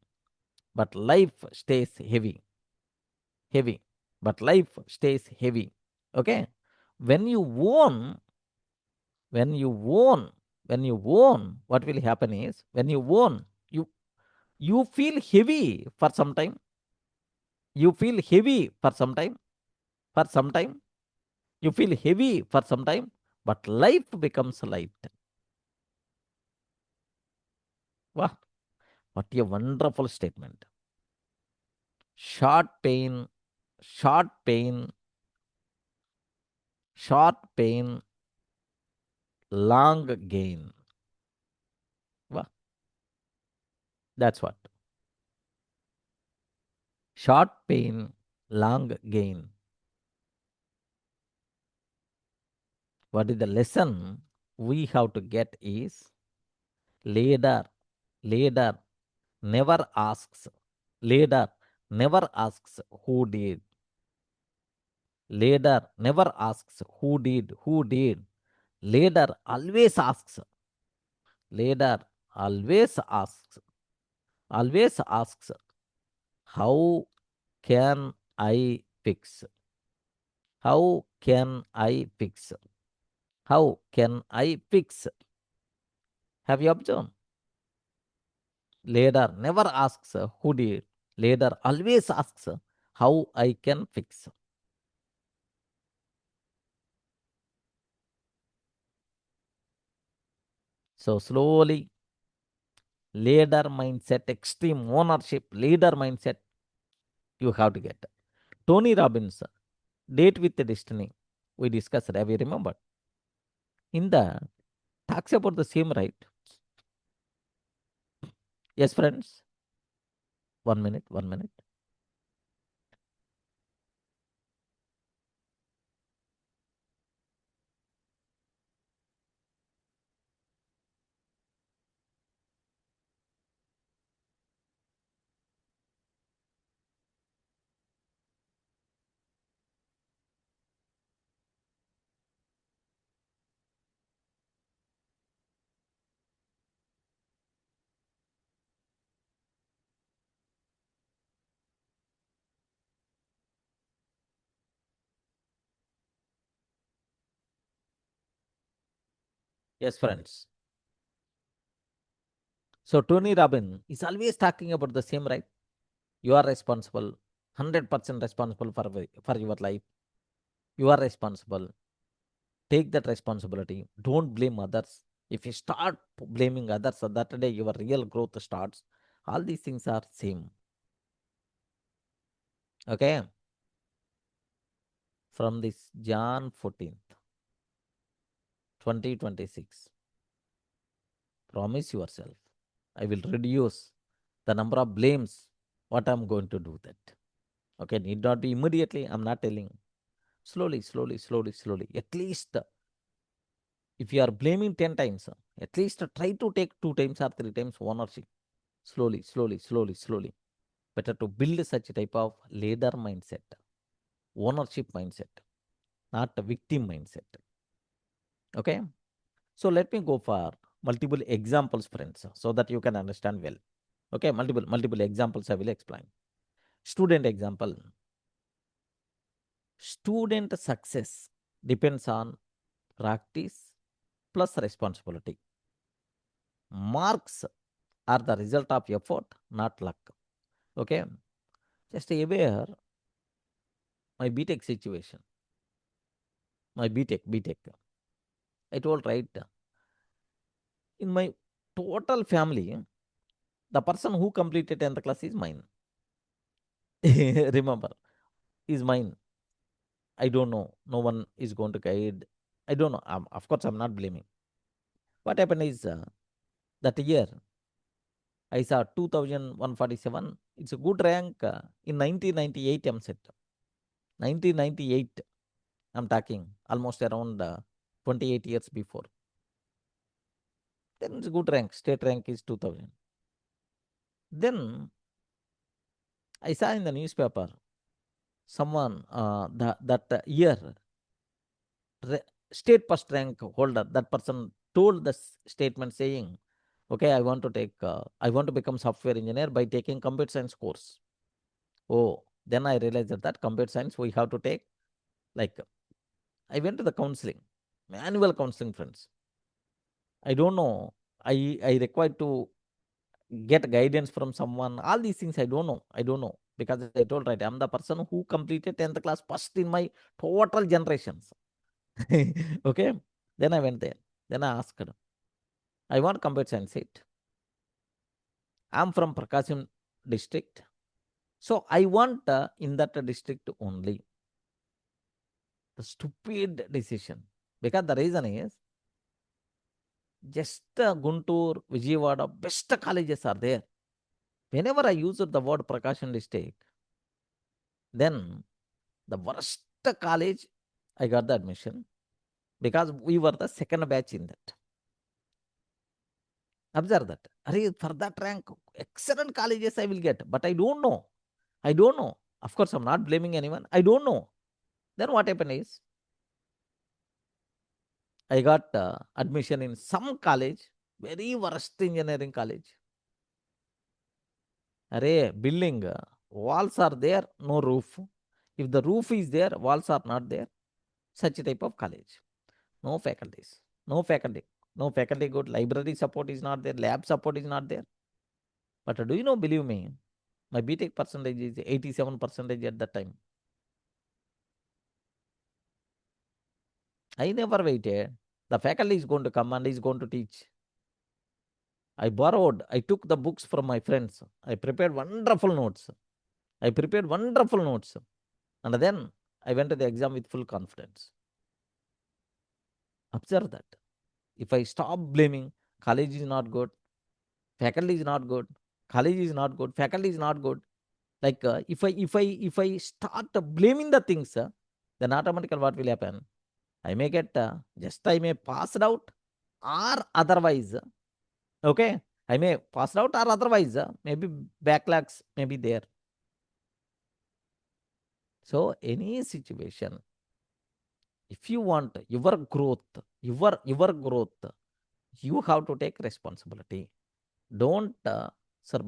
But life stays heavy, heavy. But life stays heavy. Okay, when you own, when you own, when you own, what will happen is when you own, you feel heavy for some time. You feel heavy for some time. For some time, you feel heavy for some time, but life becomes light. Wow, what a wonderful statement. Short pain, short pain, short pain, long gain. Wow, that's what. Short pain, long gain. What is the lesson we have to get is leader, leader never asks, leader never asks who did. Leader never asks who did, who did. Leader always asks, leader always asks, how can I fix? How can I fix? How can I fix? Have you observed? Leader never asks who did. Leader always asks how I can fix. So slowly, leader mindset, extreme ownership, leader mindset, you have to get. Tony Robbins, Date with the Destiny, we discussed, have you remembered? In the talks about the same, right? Yes, friends. 1 minute, 1 minute. Yes, friends. So Tony Robbins is always talking about the same, right? You are responsible, 100% responsible for your life. You are responsible. Take that responsibility. Don't blame others. If you start blaming others, so that day your real growth starts. All these things are same. Okay. From this John 14th, 2026. Promise yourself, I will reduce the number of blames. What I'm going to do that. Okay, need not be immediately. I'm not telling. Slowly, slowly, slowly, slowly. At least if you are blaming 10 times, at least try to take 2 times or 3 times ownership. Slowly, slowly, slowly, slowly. Better to build such a type of leader mindset, ownership mindset, not a victim mindset. Okay. So let me go for multiple examples, friends, so that you can understand well. Okay, multiple examples I will explain. Student example. Student success depends on practice plus responsibility. Marks are the result of effort, not luck. Okay, just aware my BTech situation. My BTech. I told right, in my total family, the person who completed 10th class is mine. Remember, is mine. I don't know. No one is going to guide. I don't know. Of course, I'm not blaming. What happened is that year I saw 2147. It's a good rank in 1998 MSET. 1998. I'm talking almost around 28 years before. Then it's good rank. State rank is 2000. Then I saw in the newspaper someone that year state first rank holder, that person told the statement saying, okay, I want to become software engineer by taking computer science course. Oh, then I realized that computer science we have to take, like, I went to the counseling, manual counseling, friends. I don't know. I required to get guidance from someone. All these things I don't know. Because I told, right, I'm the person who completed 10th class first in my total generations. Okay. Then I went there. Then I asked, I want computer science seat. I'm from Prakasham district. So I want in that district only. The stupid decision. Because the reason is, just Guntur, Vijayawada, best colleges are there. Whenever I use the word Prakasham district, then the worst college, I got the admission because we were the second batch in that. Observe that. For that rank, excellent colleges I will get, but I don't know. Of course, I'm not blaming anyone. I don't know. Then what happened is, I got admission in some college, very worst engineering college. Building, walls are there, no roof. If the roof is there, walls are not there. Such type of college. No faculties. No faculty good. Library support is not there. Lab support is not there. But do you know, believe me, my BTech percentage is 87% at that time. I never waited. The faculty is going to come and is going to teach. I took the books from my friends. I prepared wonderful notes. And then I went to the exam with full confidence. Observe that. If I stop blaming, college is not good, faculty is not good, college is not good, faculty is not good. Like if I start blaming the things, then automatically what will happen? I may get I may pass it out, or otherwise, okay, I may pass it out, or otherwise maybe backlogs may be there. So any situation, if you want your growth, you have to take responsibility. Don't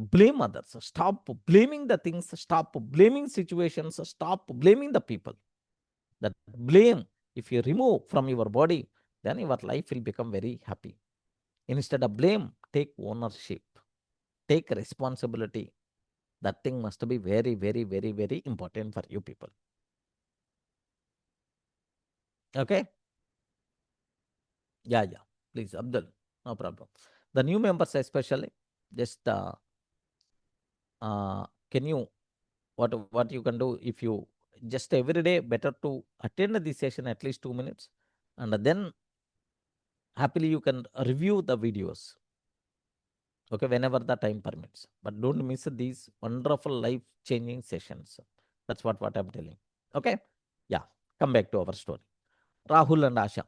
blame others. Stop blaming the things. Stop blaming situations. Stop blaming the people. That blame, if you remove from your body, then your life will become very happy. Instead of blame, take ownership. Take responsibility. That thing must be very, very, very, very important for you people. Okay? Yeah. Please, Abdul. No problem. The new members especially, just can you, what you can do, if you just every day better to attend this session at least 2 minutes, and then happily you can review the videos, okay, whenever the time permits. But don't miss these wonderful life changing sessions. That's what I'm telling. Okay. Yeah. Come back to our story. Rahul and Asha.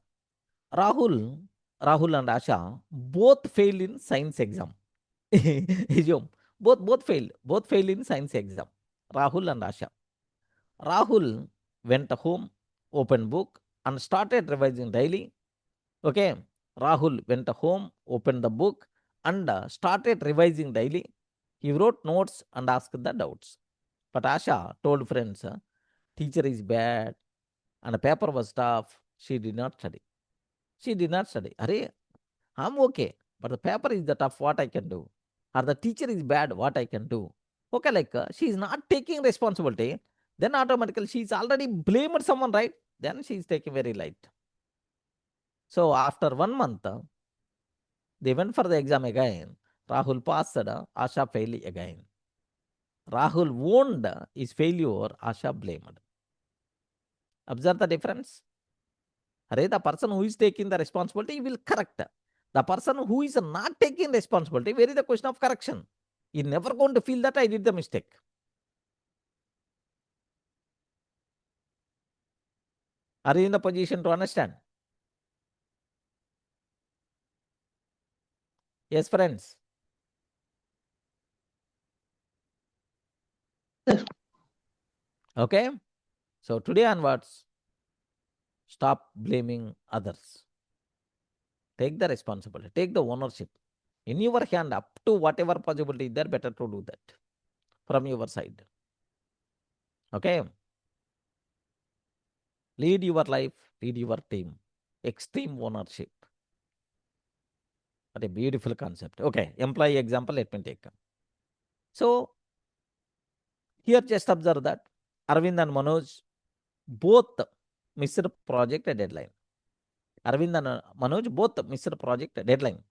Rahul and Asha both failed in science exam. both failed in science exam. Rahul and Asha. Rahul went home, opened book, and started revising daily. Okay. Rahul went home, opened the book, and started revising daily. He wrote notes and asked the doubts. But Asha told friends, teacher is bad and the paper was tough. She did not study. I'm okay, but the paper is the tough. What I can do? Or the teacher is bad. What I can do? Okay, like she is not taking responsibility. Then automatically she is already blamed someone, right? Then she is taking very light. So after 1 month, they went for the exam again. Rahul passed, Asha failed again. Rahul owned his failure, Asha blamed. Observe the difference. The person who is taking the responsibility will correct. The person who is not taking responsibility, where is the question of correction? He never going to feel that I did the mistake. Are you in the position to understand? Yes, friends. Okay. So today onwards, stop blaming others. Take the responsibility, take the ownership in your hand up to whatever possibility there, better to do that from your side. Okay. Lead your life, lead your team. Extreme ownership. What a beautiful concept. Okay. Employee example, let me take. So here just observe that Arvind and Manoj both missed project deadline. Arvind and Manoj both missed project deadline.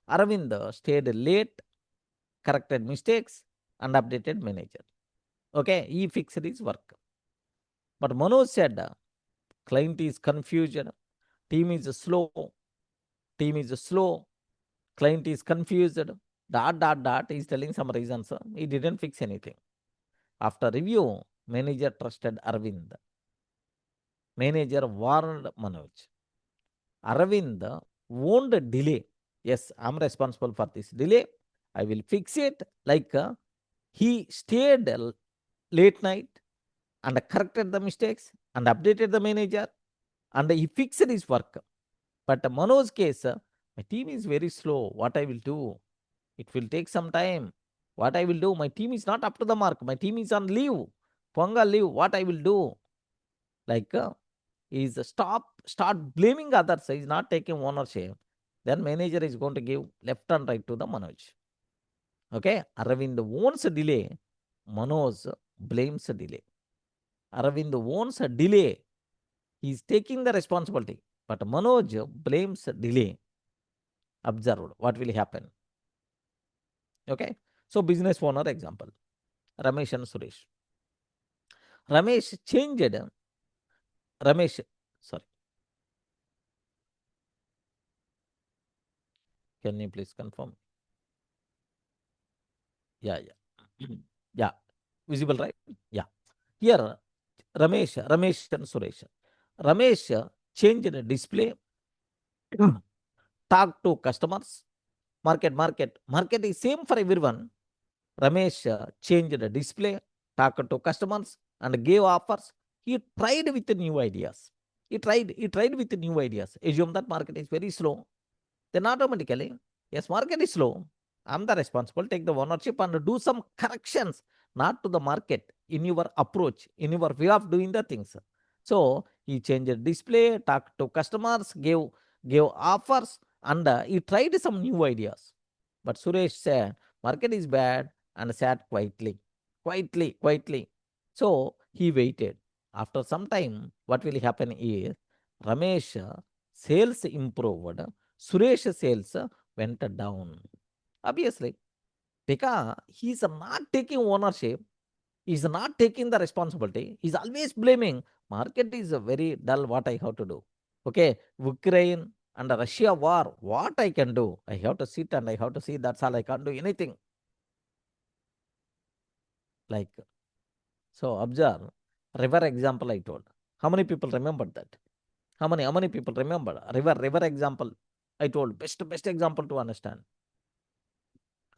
Arvind stayed late, corrected mistakes, and updated manager. Okay, he fixed his work. But Manoj said, client is confused, team is slow, client is confused, ... He's telling some reasons. He didn't fix anything. After review, manager trusted Arvind. Manager warned Manoj. Arvind won't delay. Yes, I'm responsible for this delay. I will fix it. Like he stayed late night and corrected the mistakes and updated the manager and he fixed his work. But Manoj's case, my team is very slow. What I will do? It will take some time. What I will do? My team is not up to the mark. My team is on leave. Pongal leave. What I will do? Like is start blaming others. He's not taking ownership. Then manager is going to give left and right to the Manoj. Okay, Aravind owns a delay. Manoj blames a delay. Aravind owns a delay. He's taking the responsibility. But Manoj blames a delay. Observed what will happen. Okay, so business owner example. Ramesh and Suresh. Ramesh changed. Ramesh, sorry. Can you please confirm? Yeah. Yeah. Visible, right? Yeah. Here, Ramesh and Suresh. Ramesh changed the display, talk to customers, market is same for everyone. Ramesh changed the display, talked to customers, and gave offers. He tried with new ideas. He tried with new ideas. Assume that market is very slow. Then automatically, yes, market is slow. I'm the responsible. Take the ownership and do some corrections, not to the market, in your approach, in your way of doing the things. So he changed the display, talked to customers, gave offers, and he tried some new ideas. But Suresh said, market is bad, and sat quietly. So he waited. After some time, what will happen is Ramesh sales improved, Suresh sales went down. Obviously, because he's not taking ownership, he's not taking the responsibility, he's always blaming. Market is very dull, what I have to do? Okay, Ukraine and Russia war, what I can do? I have to sit and I have to see, that's all, I can't do anything. Like, so observe, river example I told. How many people remembered that? How many people remember? River example I told. Best example to understand.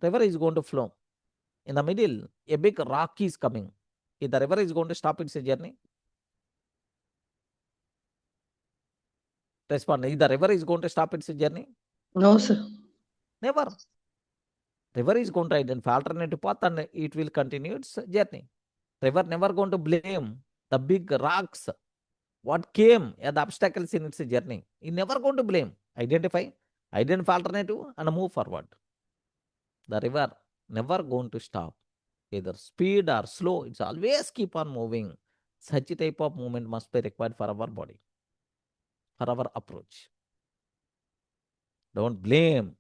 River is going to flow. In the middle, a big rock is coming. If the river is going to stop its journey, respond. If the river is going to stop its journey, No, sir. never. River is going to identify alternative path and it will continue its journey. River never going to blame the big rocks. What came as the obstacles in its journey? It never going to blame. Identify alternative and move forward. The river never going to stop. Either speed or slow, it's always keep on moving. Such a type of movement must be required for our body, for our approach. Don't blame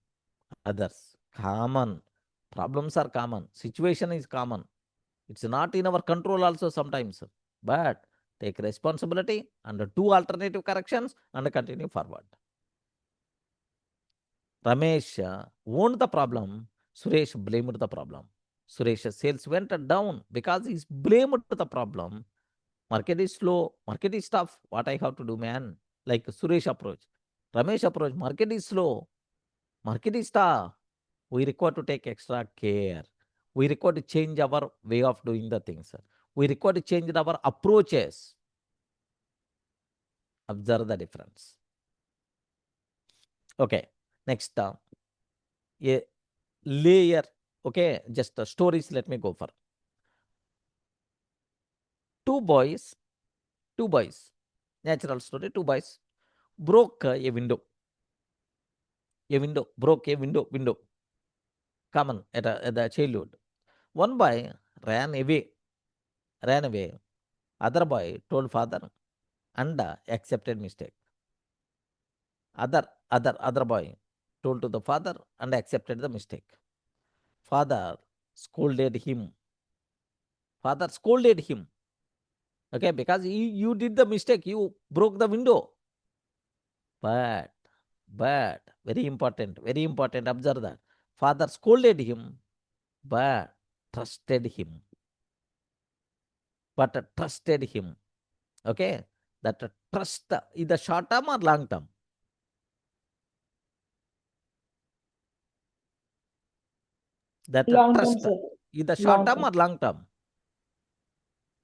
others. Common. Problems are common. Situation is common. It's not in our control also sometimes. But take responsibility and do alternative corrections and continue forward. Ramesh owned the problem. Suresh blamed the problem. Suresh's sales went down because he's blamed the problem. Market is slow. Market is tough. What I have to do, man? Like Suresh approach. Ramesh approach. Market is slow. Market is tough. We require to take extra care. We require to change our way of doing the things. We require to change our approaches. Observe the difference. Okay. Next, a layer. Okay. Just stories. Let me go for two boys. Natural story. Two boys broke a window. Broke a window. Common at the childhood. One boy ran away. Other boy told father and accepted mistake. Other boy told to the father and accepted the mistake. Father scolded him. Okay, because you did the mistake. You broke the window. But very important. Observe that. Father scolded him, but trusted him. Okay, that trust is the short term or long term? That Long term, trust sir. is the short Long term term. or long term?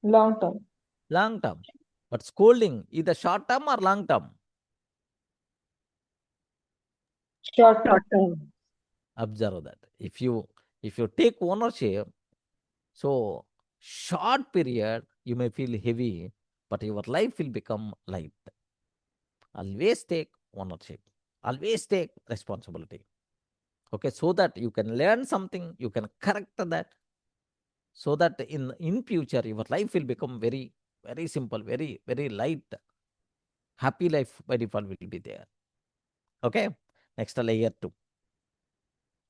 Long term. Long term. But scolding is the short term or long term? Short term. Observe that. If you take ownership, so short period you may feel heavy, but your life will become light. Always take ownership. Always take responsibility. Okay, so that you can learn something, you can correct that, so that in future your life will become very, very simple, very, very light. Happy life by default will be there. Okay, next layer 2.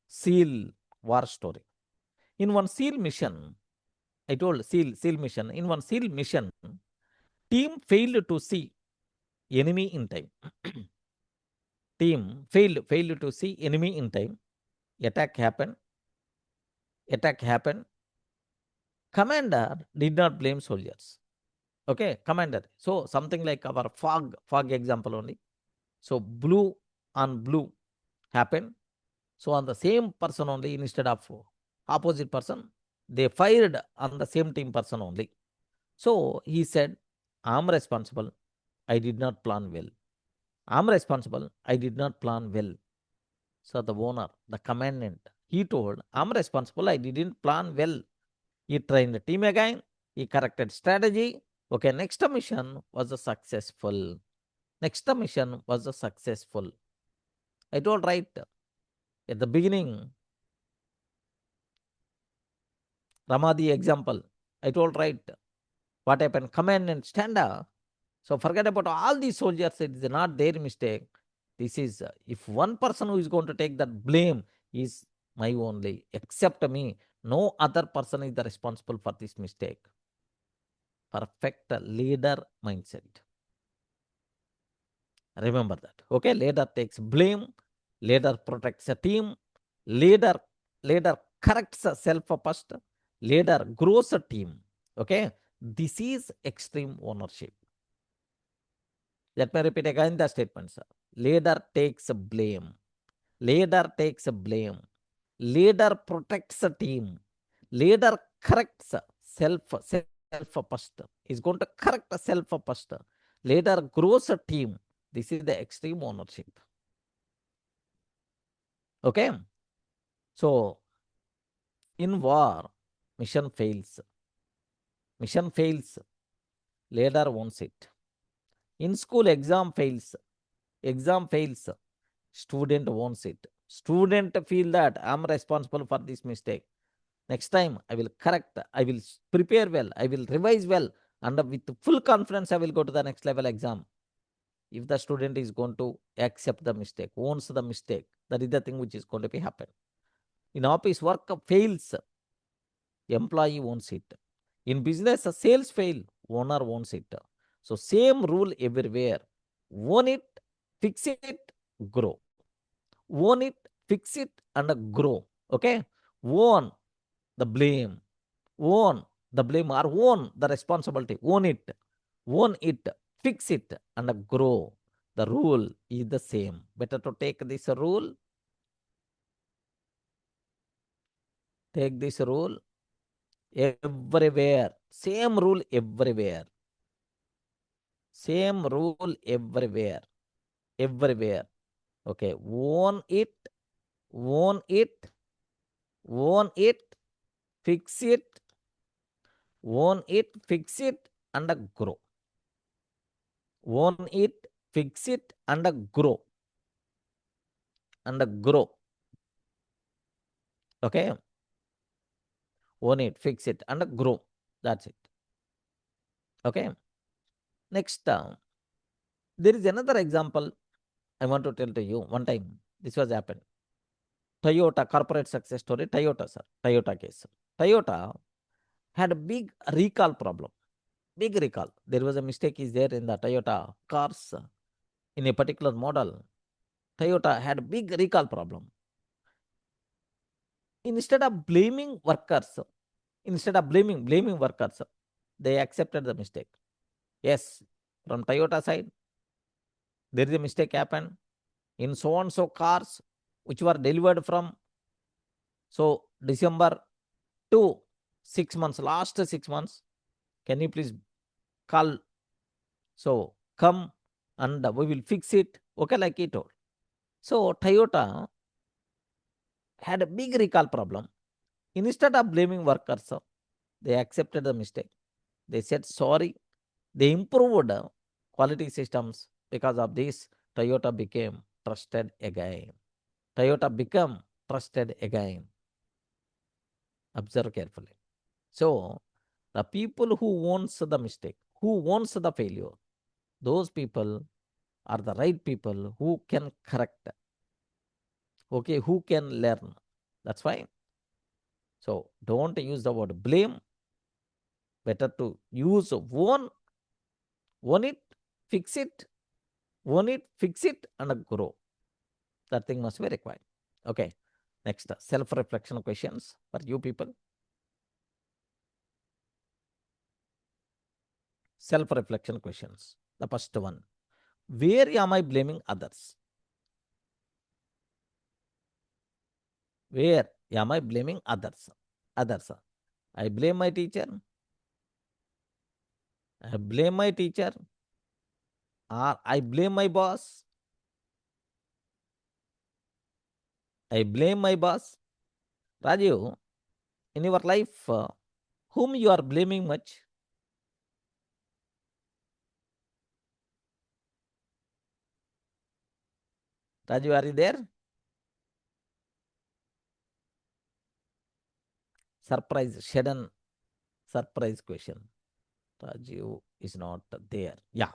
SEAL war story. In one SEAL mission, I told SEAL mission. In one SEAL mission, team failed to see enemy in time. Team failed to see enemy in time. Attack happened. Commander did not blame soldiers. Okay, commander. So something like our fog example only. So blue on blue happened. So on the same person only, instead of opposite person, they fired on the same team person only. So he said, I'm responsible. I did not plan well. I'm responsible. I did not plan well. So the owner, the commandant, he told, I'm responsible. I didn't plan well. He trained the team again. He corrected strategy. Okay, next mission was a successful. I told right at the beginning, Ramadi example. I told right what happened. Commandant stand up. So forget about all these soldiers. It is not their mistake. This is if one person who is going to take that blame is my only, except me. No other person is the responsible for this mistake. Perfect leader mindset. Remember that. Okay, leader takes blame. Leader protects a team. Leader corrects self first. Leader grows a team. Okay, this is extreme ownership. Let me repeat again the statements. Leader takes blame. Leader protects a team. Leader corrects self first. Is going to correct self first. Leader grows a team. This is the extreme ownership. Okay. So in war, mission fails. Leader wants it. In school, exam fails. Student wants it. Student feel that I'm responsible for this mistake. Next time I will correct. I will prepare well. I will revise well. And with full confidence, I will go to the next level exam. If the student is going to accept the mistake, owns the mistake, that is the thing which is going to be happen. In office, work fails. Employee owns it. In business, sales fail. Owner owns it. So same rule everywhere. Own it, fix it, grow. Own it, fix it, and grow. Okay? Own the blame. Own the blame or own the responsibility. Own it. own it, fix it, and grow. The rule is the same. Better to take this rule. Take this rule everywhere. Same rule everywhere. Same rule everywhere. Everywhere. Okay. Own it, own it, own it, fix it, own it, fix it, and grow. Own it, fix it, and grow. And grow. Okay. Own it, fix it, and grow. That's it. Okay. Next, there is another example I want to tell to you. One time, this was happened. Toyota corporate success story. Toyota, sir. Toyota case. Toyota had a big recall problem. Big recall. There was a mistake is there in the Toyota cars in a particular model. Toyota had a big recall problem. Instead of blaming workers, blaming workers, they accepted the mistake. Yes, from Toyota side, there is a mistake happened in so and so cars which were delivered from so December to 6 months, last 6 months. Can you please call? So come and we will fix it. Okay, like he told. So Toyota had a big recall problem. Instead of blaming workers, they accepted the mistake. They said sorry. They improved quality systems. Because of this, Toyota became trusted again. Toyota became trusted again. Observe carefully. So the people who owns the mistake, who owns the failure, those people are the right people who can correct. Okay, who can learn. That's fine. So don't use the word blame. Better to use own it, fix it, own it, fix it, and grow. That thing must be required. Okay. Next, self-reflection questions for you people. Self-reflection questions. The first one. Where am I blaming others? Where am I blaming others? Others. I blame my teacher. I blame my teacher. Or I blame my boss. I blame my boss. Raju, in your life, whom you are blaming much? Raju, are you there? Surprise, sudden surprise question. Raju is not there. Yeah.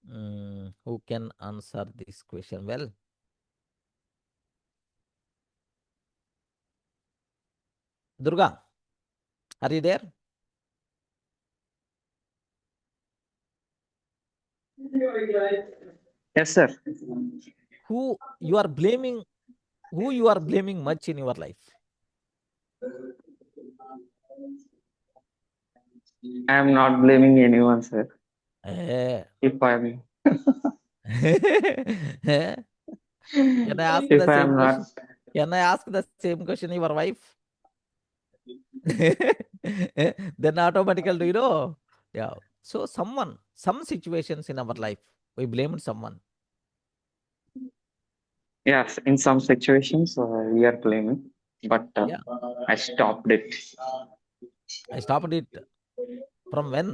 Who can answer this question well? Durga, are you there? Yes, sir. Who you are blaming much in your life? I am not blaming anyone, sir. Eh. If I'm Can I ask if the I same am question? not Can I ask the same question your wife? Then automatically, you know. Yeah. So some situations in our life, we blamed someone. yes, in some situations we are blaming, but Yeah. I stopped it. I stopped it from when?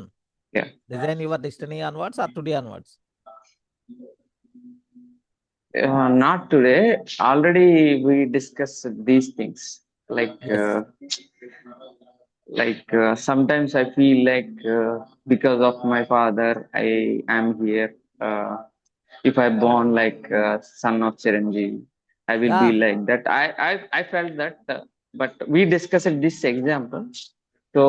Yeah. Design your destiny onwards or today onwards? Not today. Already we discussed these things. Yes. Sometimes I feel like because of my father, I am here. If I born like son of Chiranjeevi, I will be Yeah. like that. I felt that, but we discussed this example. So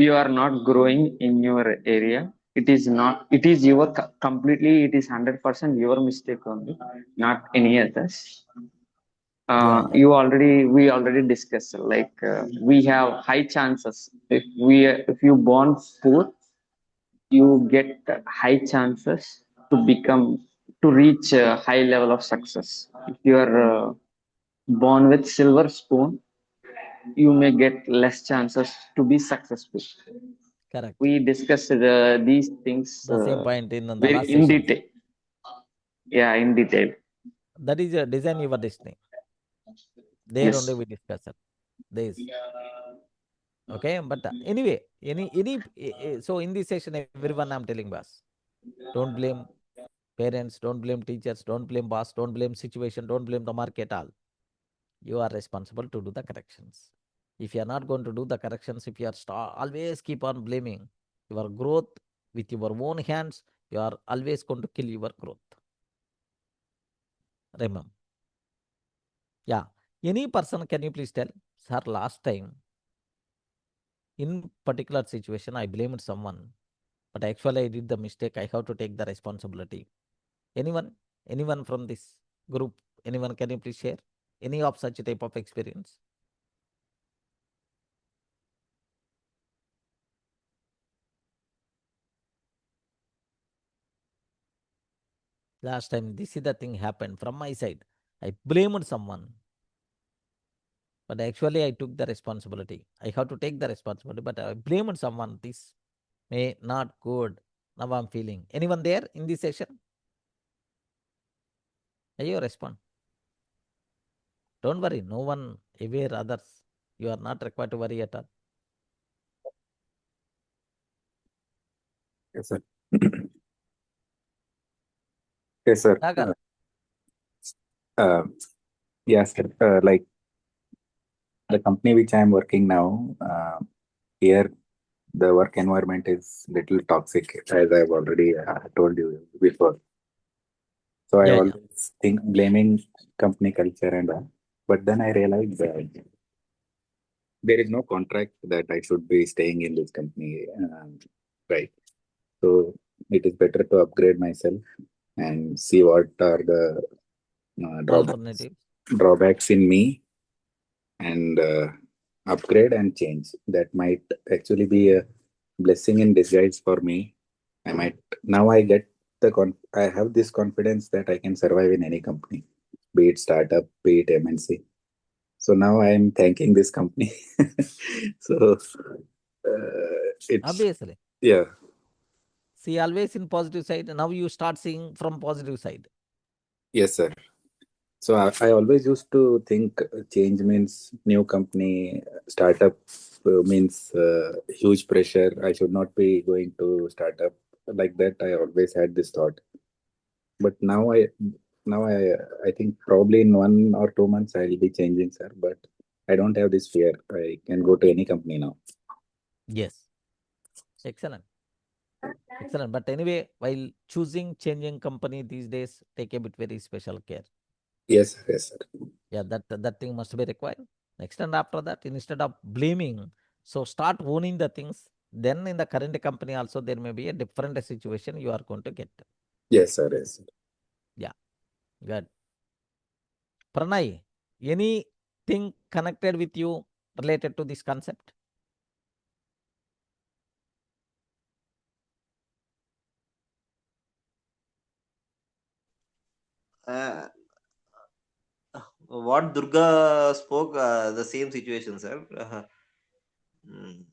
you are not growing in your area. It is not. It is your completely. It is 100% your mistake only, not any others. Yeah. We already discussed like we have high chances if you born poor, you get high chances to reach a high level of success. If you are born with silver spoon, you may get less chances to be successful. Correct. We discussed these things The same point in the very last in session. detail. Yeah, in detail. That is a design your destiny. There Yes. only we discuss it. This. Okay, but anyway, so in this session, everyone I'm telling boss, don't blame parents, don't blame teachers, don't blame boss, don't blame situation, don't blame the market all. You are responsible to do the corrections. If you are not going to do the corrections, if you are always keep on blaming your growth with your own hands, you are always going to kill your growth. Remember. Yeah. Any person, can you please tell, sir, last time, in particular situation, I blamed someone, but actually I did the mistake. I have to take the responsibility. Anyone? Anyone from this group? Anyone, can you please share any of such type of experience? Last time, this is the thing happened from my side. I blamed someone, but actually I took the responsibility. I have to take the responsibility, but I blamed someone. This may not good. Now I'm feeling. Anyone there in this session? You respond. Don't worry. No one aware others. You are not required to worry at all. Yes, sir. Yes, sir. Nagar. Yes, sir. Like the company which I am working now, here the work environment is little toxic, as I've already told you before. So I Yeah, yeah. always think blaming company culture and all. But then I realized that there is no contract that I should be staying in this company, right? So it is better to upgrade myself and see what are the Alternatives. drawbacks in me, and upgrade and change. That might actually be a blessing in disguise for me. I might now I get I have this confidence that I can survive in any company, be it startup, be it MNC. So now I am thanking this company. So it's Obviously. yeah. See always in positive side. Now you start seeing from positive side. Yes, sir. So I always used to think change means new company, startup means huge pressure. I should not be going to startup like that. I always had this thought, but now I think probably in 1 or 2 months I'll be changing, sir. But I don't have this fear. I can go to any company now. Yes. Excellent. Excellent. But anyway, while choosing changing company these days, take a bit very special care. Yes, sir. Yes, sir. Yeah, that thing must be required. Next and after that, instead of blaming, so start owning the things. Then in the current company also there may be a different situation you are going to get. Yes, sir. Yes, sir. Yeah, good. Pranay, anything connected with you related to this concept? Uh, what Durga spoke, the same situation, sir. Mm,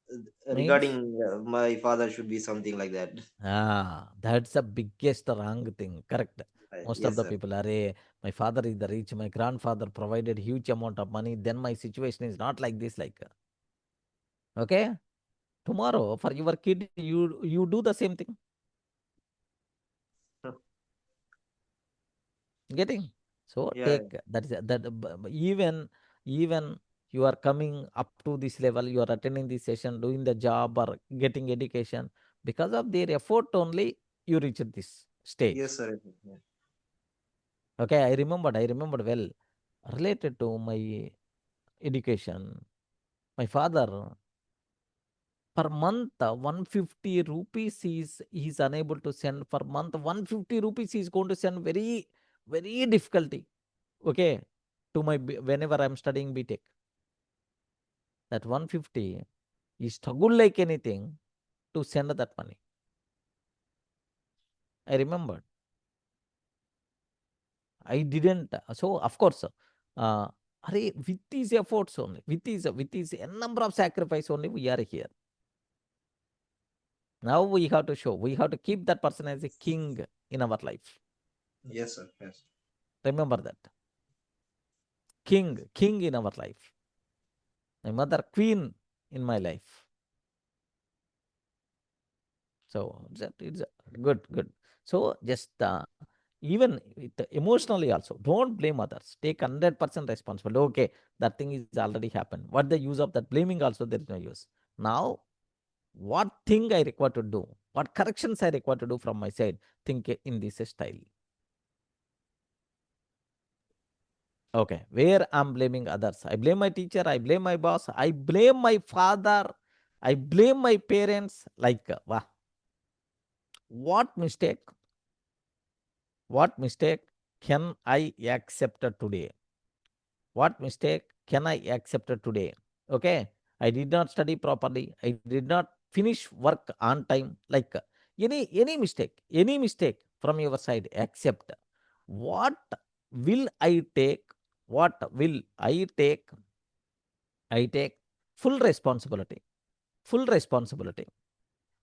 Means? regarding my father should be something like that. That's the biggest wrong thing. Correct. Most of Yes, the sir. people are, my father is the rich, my grandfather provided huge amount of money, then my situation is not like this, like, okay? Tomorrow for your kid, you do the same thing. Getting? So Yeah. take that is that even you are coming up to this level, you are attending this session, doing the job or getting education, because of their effort only you reach this stage. Yes, sir. Yeah. Okay, I remembered well. Related to my education, my father per month 150 rupees he's unable to send per month. 150 rupees he's going to send very difficulty. Okay, to my whenever I'm studying BTech. That 150 he struggled like anything to send that money. I remembered. I didn't. So of course, with these efforts only, with these a number of sacrifice only, we are here. Now we have to show, we have to keep that person as a king in our life. Yes, sir. Yes. Remember that. King in our life. My mother, queen in my life. So it's good. So just even emotionally also, don't blame others. Take 100% responsibility. Okay, that thing is already happened. What the use of that blaming also, there is no use. Now, what thing I require to do? What corrections I require to do from my side? Think in this style. Okay, where I'm blaming others. I blame my teacher, I blame my boss, I blame my father, I blame my parents. Like, what mistake can I accept today? What mistake can I accept today? Okay, I did not study properly, I did not finish work on time. Like, any mistake from your side, accept. What will I take? What will I take? I take full responsibility, full responsibility,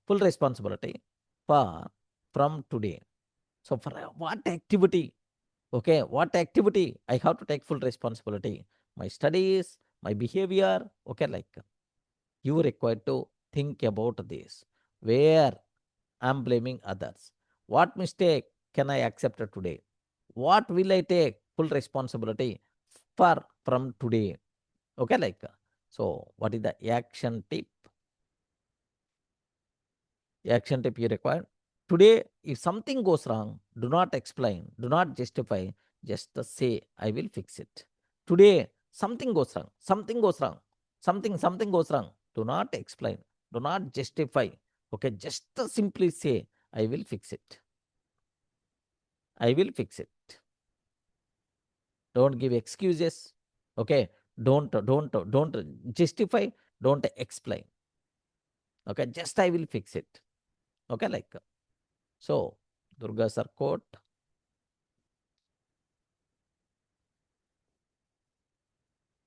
full responsibility for from today. So for what activity? Okay, what activity I have to take full responsibility? My studies, my behavior. Okay, like you required to think about this. Where I'm blaming others. What mistake can I accept today? What will I take full responsibility for from today? Okay, like so. What is the action tip? Action tip you require today. If something goes wrong, do not explain, do not justify, just say I will fix it. Today something goes wrong, something goes wrong. Do not explain, do not justify. Okay, just simply say I will fix it. I will fix it. Don't give excuses. Okay, don't justify, don't explain. Okay, just I will fix it. Okay, like so. Durga sir quote.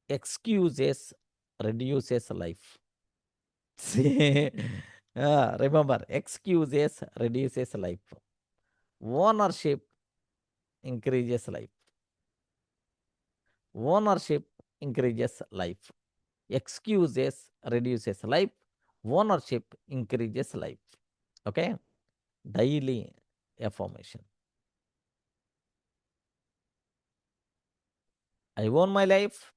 Excuses reduces life. See, remember, excuses reduces life. Ownership increases life. Ownership increases life. Excuses reduces life. Ownership increases life. Okay, daily affirmation. I own my life.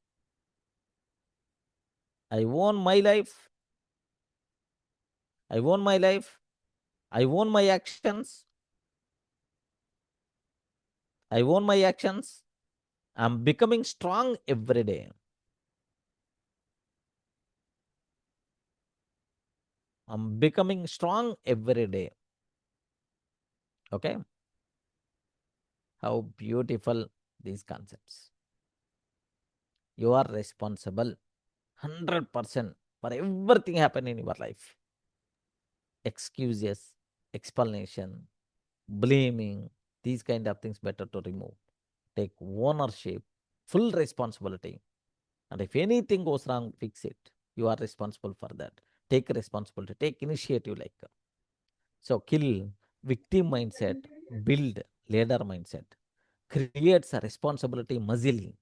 I own my life. I own my life. I own my actions. I own my actions. I'm becoming strong every day. I'm becoming strong every day. Okay. How beautiful these concepts. You are responsible 100% for everything happening in your life. Excuses, explanation, blaming, these kind of things better to remove. Take ownership, full responsibility. And if anything goes wrong, fix it. You are responsible for that. Take responsibility, take initiative like. So kill victim mindset, build leader mindset. Creates a responsibility muscle.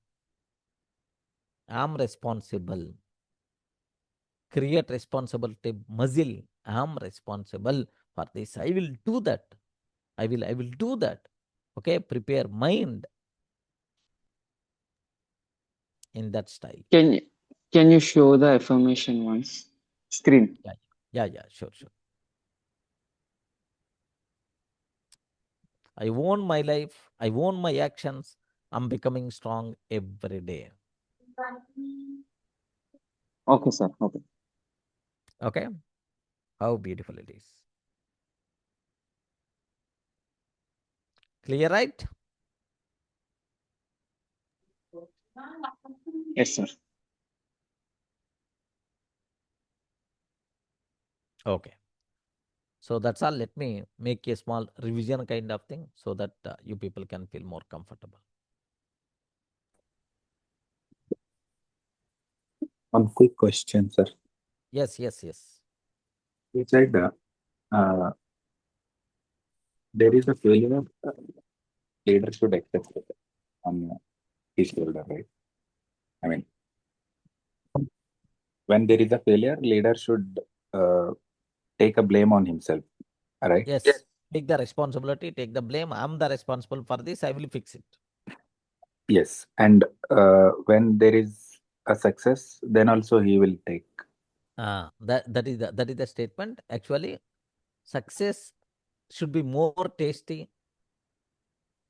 I'm responsible. Create responsibility muscle. I'm responsible for this. I will do that. I will do that. Okay, prepare mind in that style. Can you show the affirmation once? Screen. Yeah, sure. I own my life. I own my actions. I'm becoming strong every day. Okay, sir. Okay. Okay, how beautiful it is. Clear, right? Yes, sir. Okay. So that's all. Let me make a small revision kind of thing so that you people can feel more comfortable. One quick question, sir. Yes. You said there is a failure, leader should accept it on his shoulder, right? I mean, when there is a failure, leader should take a blame on himself, right? Yes. Take the responsibility, take the blame. I'm the responsible for this. I will fix it. Yes. And when there is a success, then also he will take. That is the statement. Actually, success should be more tasty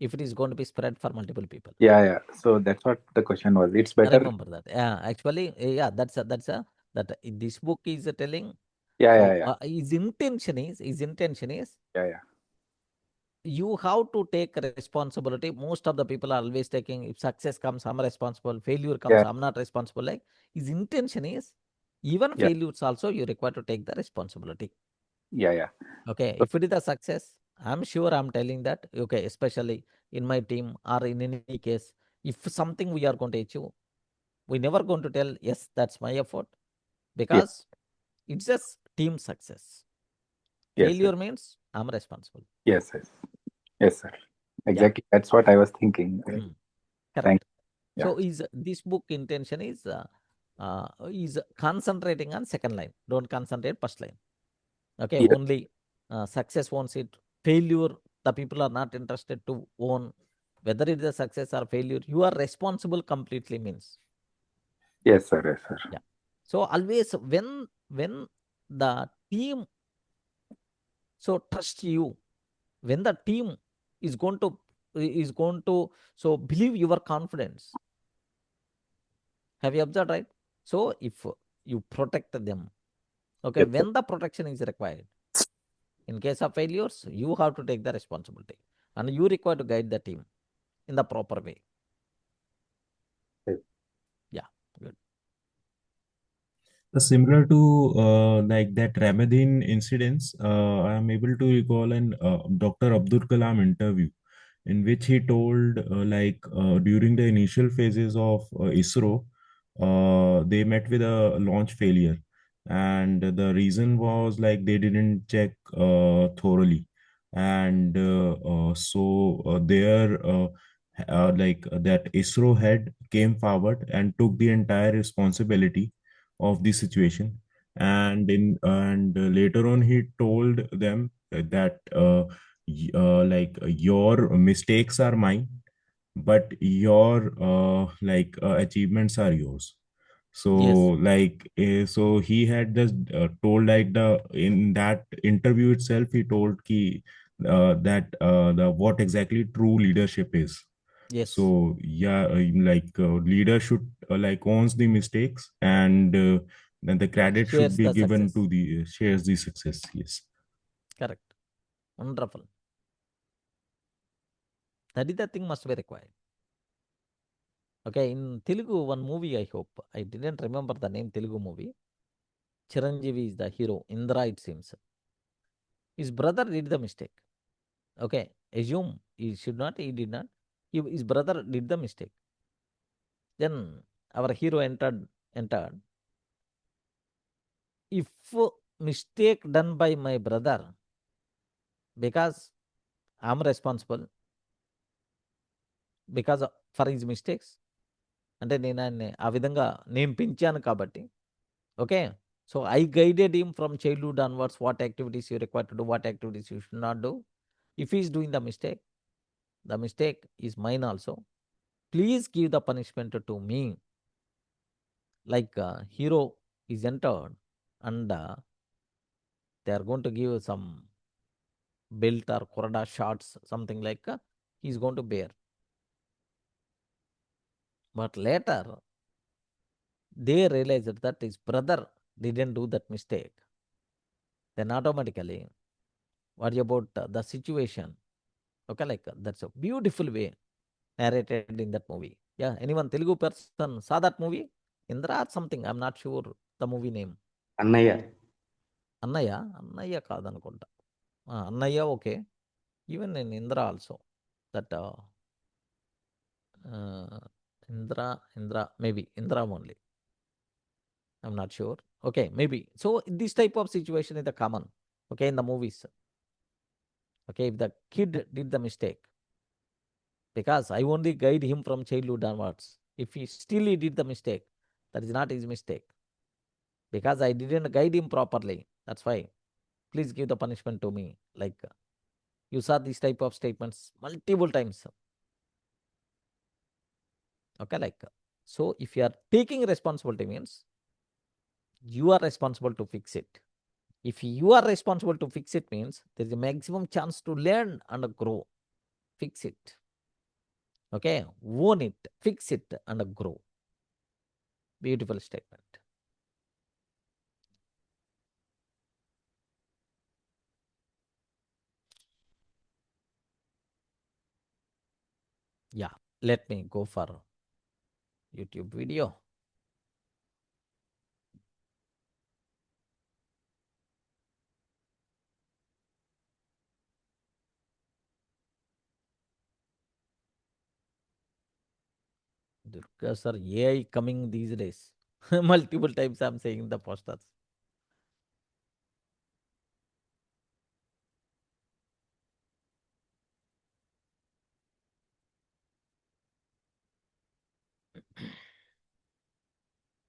if it is going to be spread for multiple people. Yeah. So that's what the question was. It's better. Remember that. Yeah, actually, that's this book is telling. Yeah. His intention is. Yeah. You have to take responsibility. Most of the people are always taking, if success comes, I'm responsible. Failure comes, Yeah. I'm not responsible. Like his intention is, even Yeah. failures also, you require to take the responsibility. Yeah. Okay, if it is a success, I'm sure I'm telling that, okay, especially in my team or in any case, if something we are going to achieve, we never going to tell, yes, that's my effort, because it's just team success. Yes. Failure means I'm responsible. Yes, sir. Exactly. That's what I was thinking. Correct. Yeah. So this book intention is concentrating on second line. Don't concentrate first line. Okay, Yes. only success wants it. Failure, the people are not interested to own. Whether it is a success or failure, you are responsible completely means. Yes, sir. Yeah. So always when the team trust you, when the team is going to so believe your confidence. Have you observed, right? So if you protect them, okay, Yes, when the protection is required, in case of failures, you have to take the responsibility and you require to guide the team in the proper way. Yes. Yeah, good. Similar to like that Ramadan incidents, I am able to recall an Dr. Abdul Kalam interview in which he told during the initial phases of ISRO, they met with a launch failure, and the reason was like they didn't check thoroughly, and that ISRO head came forward and took the entire responsibility of the situation, and later on he told them that your mistakes are mine, but your achievements are yours. So so he had just told like the in that interview itself he told that the what exactly true leadership is. Yes. So leader should owns the mistakes, and then the credit Shares should be the given success. to the shares the success. Yes. Correct. Wonderful. That is the thing must be required. Okay, in Telugu, one movie, I hope, I didn't remember the name Telugu movie. Chiranjeevi is the hero. Indra, it seems. His brother did the mistake. Okay, assume he should not, he did not. His brother did the mistake. Then our hero entered. If mistake done by my brother, because I'm responsible, because for his mistakes, అంటే నేను ఆయన్ని ఆ విధంగా నేను పెంచాను కాబట్టి, okay, so I guided him from childhood onwards what activities you require to do, what activities you should not do. If he's doing the mistake is mine also. Please give the punishment to me. Like hero is entered and they are going to give some belt or korada shots, something like he's going to bear. But later they realized that his brother didn't do that mistake. Then automatically, what about the situation? Okay, like that's a beautiful way narrated in that movie. Yeah, anyone Telugu person saw that movie? Indra or something, I'm not sure the movie name. అన్నయ్య అన్నయ్య కాదనుకుంటా. Annaya, okay. Even in Indra also. That Indra, maybe Indra only. I'm not sure. Okay, maybe. So this type of situation is the common. Okay, in the movies. Okay, if the kid did the mistake, because I only guide him from childhood onwards. If he still he did the mistake, that is not his mistake. Because I didn't guide him properly. That's why. Please give the punishment to me. Like you saw these type of statements multiple times. Okay, like so if you are taking responsibility means you are responsible to fix it. If you are responsible to fix it means there is a maximum chance to learn and grow. Fix it. Okay, own it, fix it and grow. Beautiful statement. Yeah, let me go for YouTube video. Durga sir, AI coming these days. Multiple times I'm saying the posters.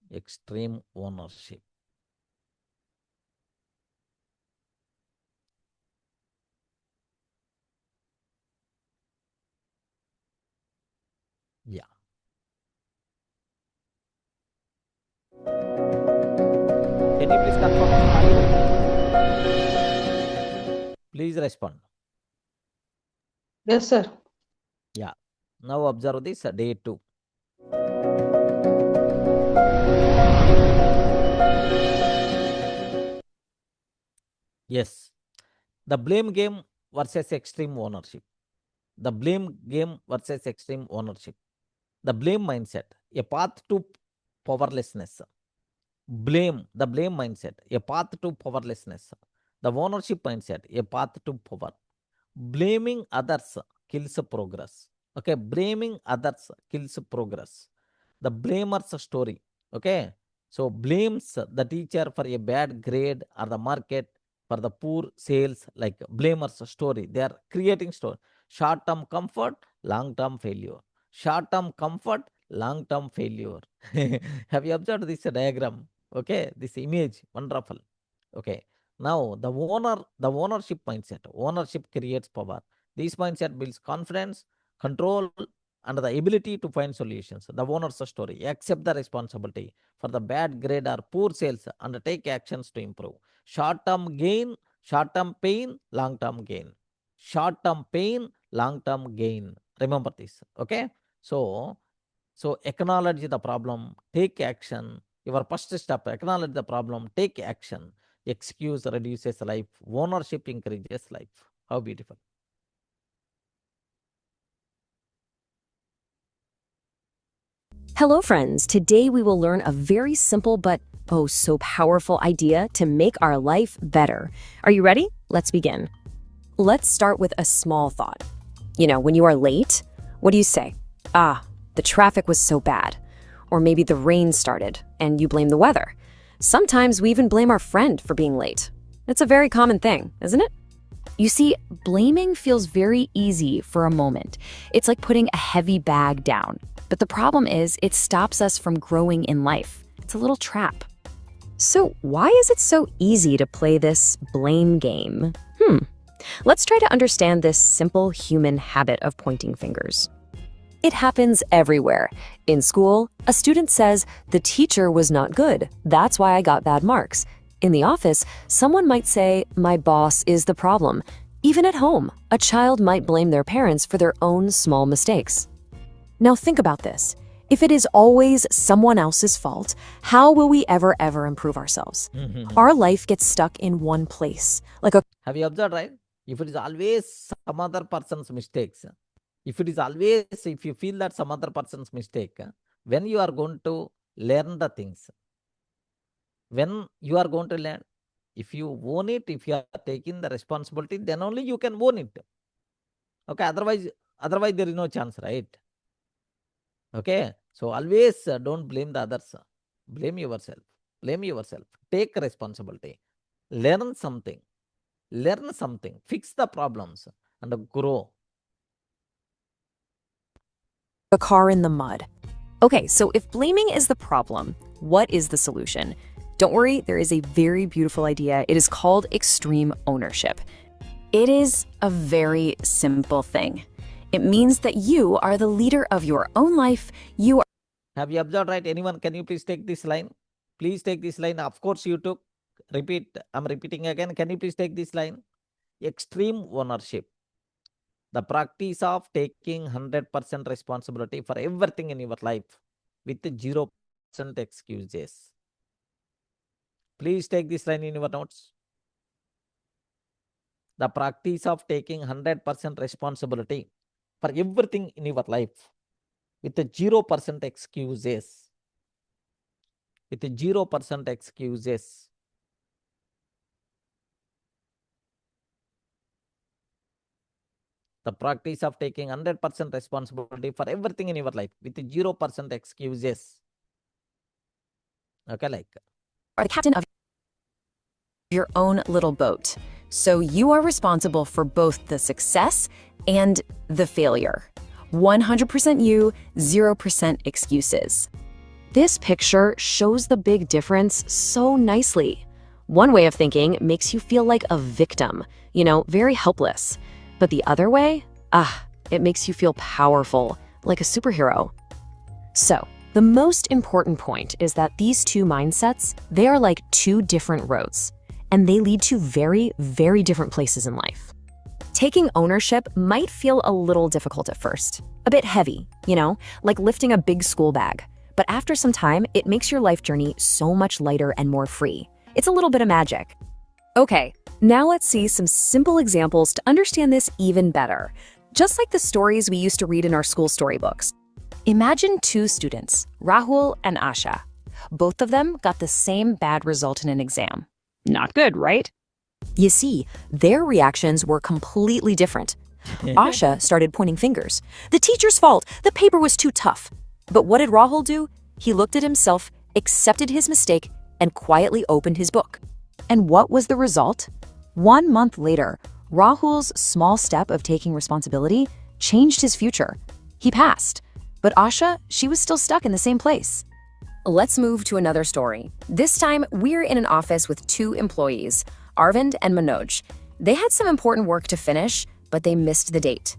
Extreme ownership. Yeah. Can you please confirm the file? Please respond. Yes, sir. Yeah. Now observe this day 2. Yes. The blame game versus extreme ownership. The blame game versus extreme ownership. The blame mindset, a path to powerlessness. The blame mindset, a path to powerlessness. The ownership mindset, a path to power. Blaming others kills progress. Okay, blaming others kills progress. The blamer's story. Okay, so blames the teacher for a bad grade or the market for the poor sales, like blamer's story. They are creating story. Short-term comfort, long-term failure. Short-term comfort, long-term failure. Have you observed this diagram? Okay, this image, wonderful. Okay, now the ownership mindset. Ownership creates power. This mindset builds confidence, control, and the ability to find solutions. The owner's story. Accept the responsibility for the bad grade or poor sales and take actions to improve. Short-term gain, short-term pain, long-term gain. Short-term pain, long-term gain. Remember this. Okay. So acknowledge the problem, take action. Your first step, acknowledge the problem, take action. Excuse reduces life, ownership increases life. How beautiful. Hello, friends. Today we will learn a very simple but oh so powerful idea to make our life better. Are you ready? Let's begin. Let's start with a small thought. You know, when you are late, what do you say? Ah, the traffic was so bad. Or maybe the rain started and you blame the weather. Sometimes we even blame our friend for being late. It's a very common thing, isn't it? You see, blaming feels very easy for a moment. It's like putting a heavy bag down. But the problem is, it stops us from growing in life. It's a little trap. So why is it so easy to play this blame game? Let's try to understand this simple human habit of pointing fingers. It happens everywhere. In school, a student says, the teacher was not good. That's why I got bad marks. In the office, someone might say, my boss is the problem. Even at home, a child might blame their parents for their own small mistakes. Now think about this. If it is always someone else's fault, how will we ever improve ourselves? Our life gets stuck in one place. Have you observed, right? If it is always some other person's mistakes, if you feel that some other person's mistake, when you are going to learn the things, when you are going to learn, If you own it, if you are taking the responsibility, then only you can own it. Okay, otherwise there is no chance, right? Okay, so always don't blame the others. Blame yourself. Blame yourself. Take responsibility. Learn something. Learn something. Fix the problems and grow. A car in the mud. Okay, so if blaming is the problem, what is the solution? Don't worry, there is a very beautiful idea. It is called extreme ownership. It is a very simple thing. It means that you are the leader of your own life. You are. Have you observed, right? Anyone, can you please take this line? Please take this line. Of course, you took. Repeat. I'm repeating again. Can you please take this line? Extreme ownership. The practice of taking 100% responsibility for everything in your life with 0% excuses. Please take this line in your notes. The practice of taking 100% responsibility for everything in your life with 0% excuses. With 0% excuses. The practice of taking 100% responsibility for everything in your life with 0% excuses. Okay, like. Are the captain of your own little boat. So you are responsible for both the success and the failure. 100% you, 0% excuses. This picture shows the big difference so nicely. One way of thinking makes you feel like a victim, very helpless. But the other way, it makes you feel powerful, like a superhero. So, the most important point is that these two mindsets, they are like two different roads, and they lead to very, very different places in life. Taking ownership might feel a little difficult at first, a bit heavy, like lifting a big school bag. But after some time, it makes your life journey so much lighter and more free. It's a little bit of magic. Okay, now let's see some simple examples to understand this even better. Just like the stories we used to read in our school storybooks. Imagine two students, Rahul and Asha. Both of them got the same bad result in an exam. Not good, right? You see, their reactions were completely different. Asha started pointing fingers. The teacher's fault. The paper was too tough. But what did Rahul do? He looked at himself, accepted his mistake, and quietly opened his book. And what was the result? 1 month later, Rahul's small step of taking responsibility changed his future. He passed. But Asha, she was still stuck in the same place. Let's move to another story. This time, we're in an office with two employees, Arvind and Manoj. They had some important work to finish, but they missed the date.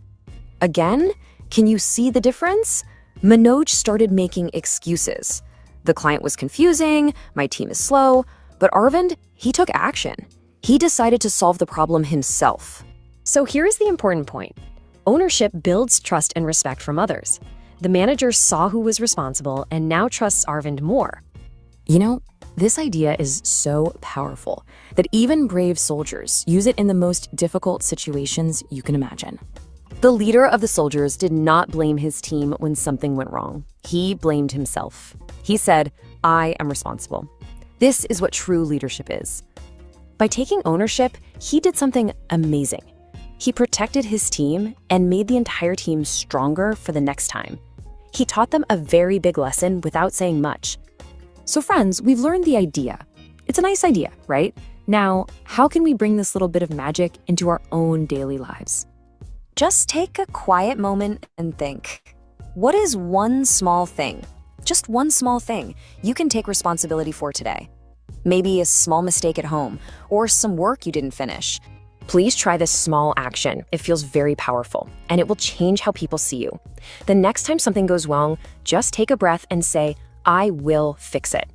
Again, can you see the difference? Manoj started making excuses. The client was confusing, my team is slow, but Arvind, he took action. He decided to solve the problem himself. So here is the important point. Ownership builds trust and respect from others. The manager saw who was responsible and now trusts Arvind more. This idea is so powerful that even brave soldiers use it in the most difficult situations you can imagine. The leader of the soldiers did not blame his team when something went wrong. He blamed himself. He said, "I am responsible." This is what true leadership is. By taking ownership, he did something amazing. He protected his team and made the entire team stronger for the next time. He taught them a very big lesson without saying much. So friends, we've learned the idea. It's a nice idea, right? Now, how can we bring this little bit of magic into our own daily lives? Just take a quiet moment and think. What is one small thing, just one small thing, you can take responsibility for today? Maybe a small mistake at home or some work you didn't finish. Please try this small action. It feels very powerful, and it will change how people see you. The next time something goes wrong, just take a breath and say, "I will fix it."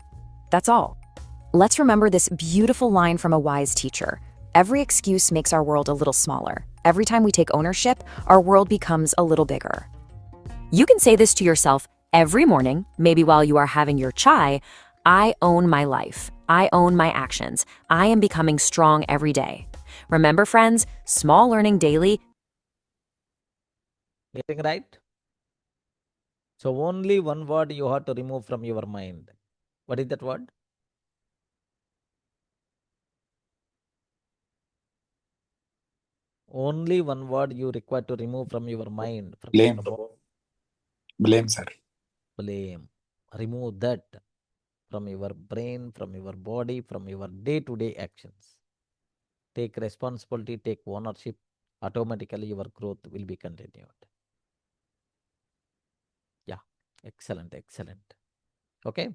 That's all. Let's remember this beautiful line from a wise teacher. Every excuse makes our world a little smaller. Every time we take ownership, our world becomes a little bigger. You can say this to yourself every morning, maybe while you are having your chai. I own my life. I own my actions. I am becoming strong every day. Remember, friends, small learning daily. Getting right? So only one word you have to remove from your mind. What is that word? Only one word you require to remove from your mind, from Blame. your Blame, sir. blame. Remove that from your brain, from your body, from your day-to-day actions. Take responsibility, take ownership. Automatically, your growth will be continued. Yeah, excellent, excellent. Okay,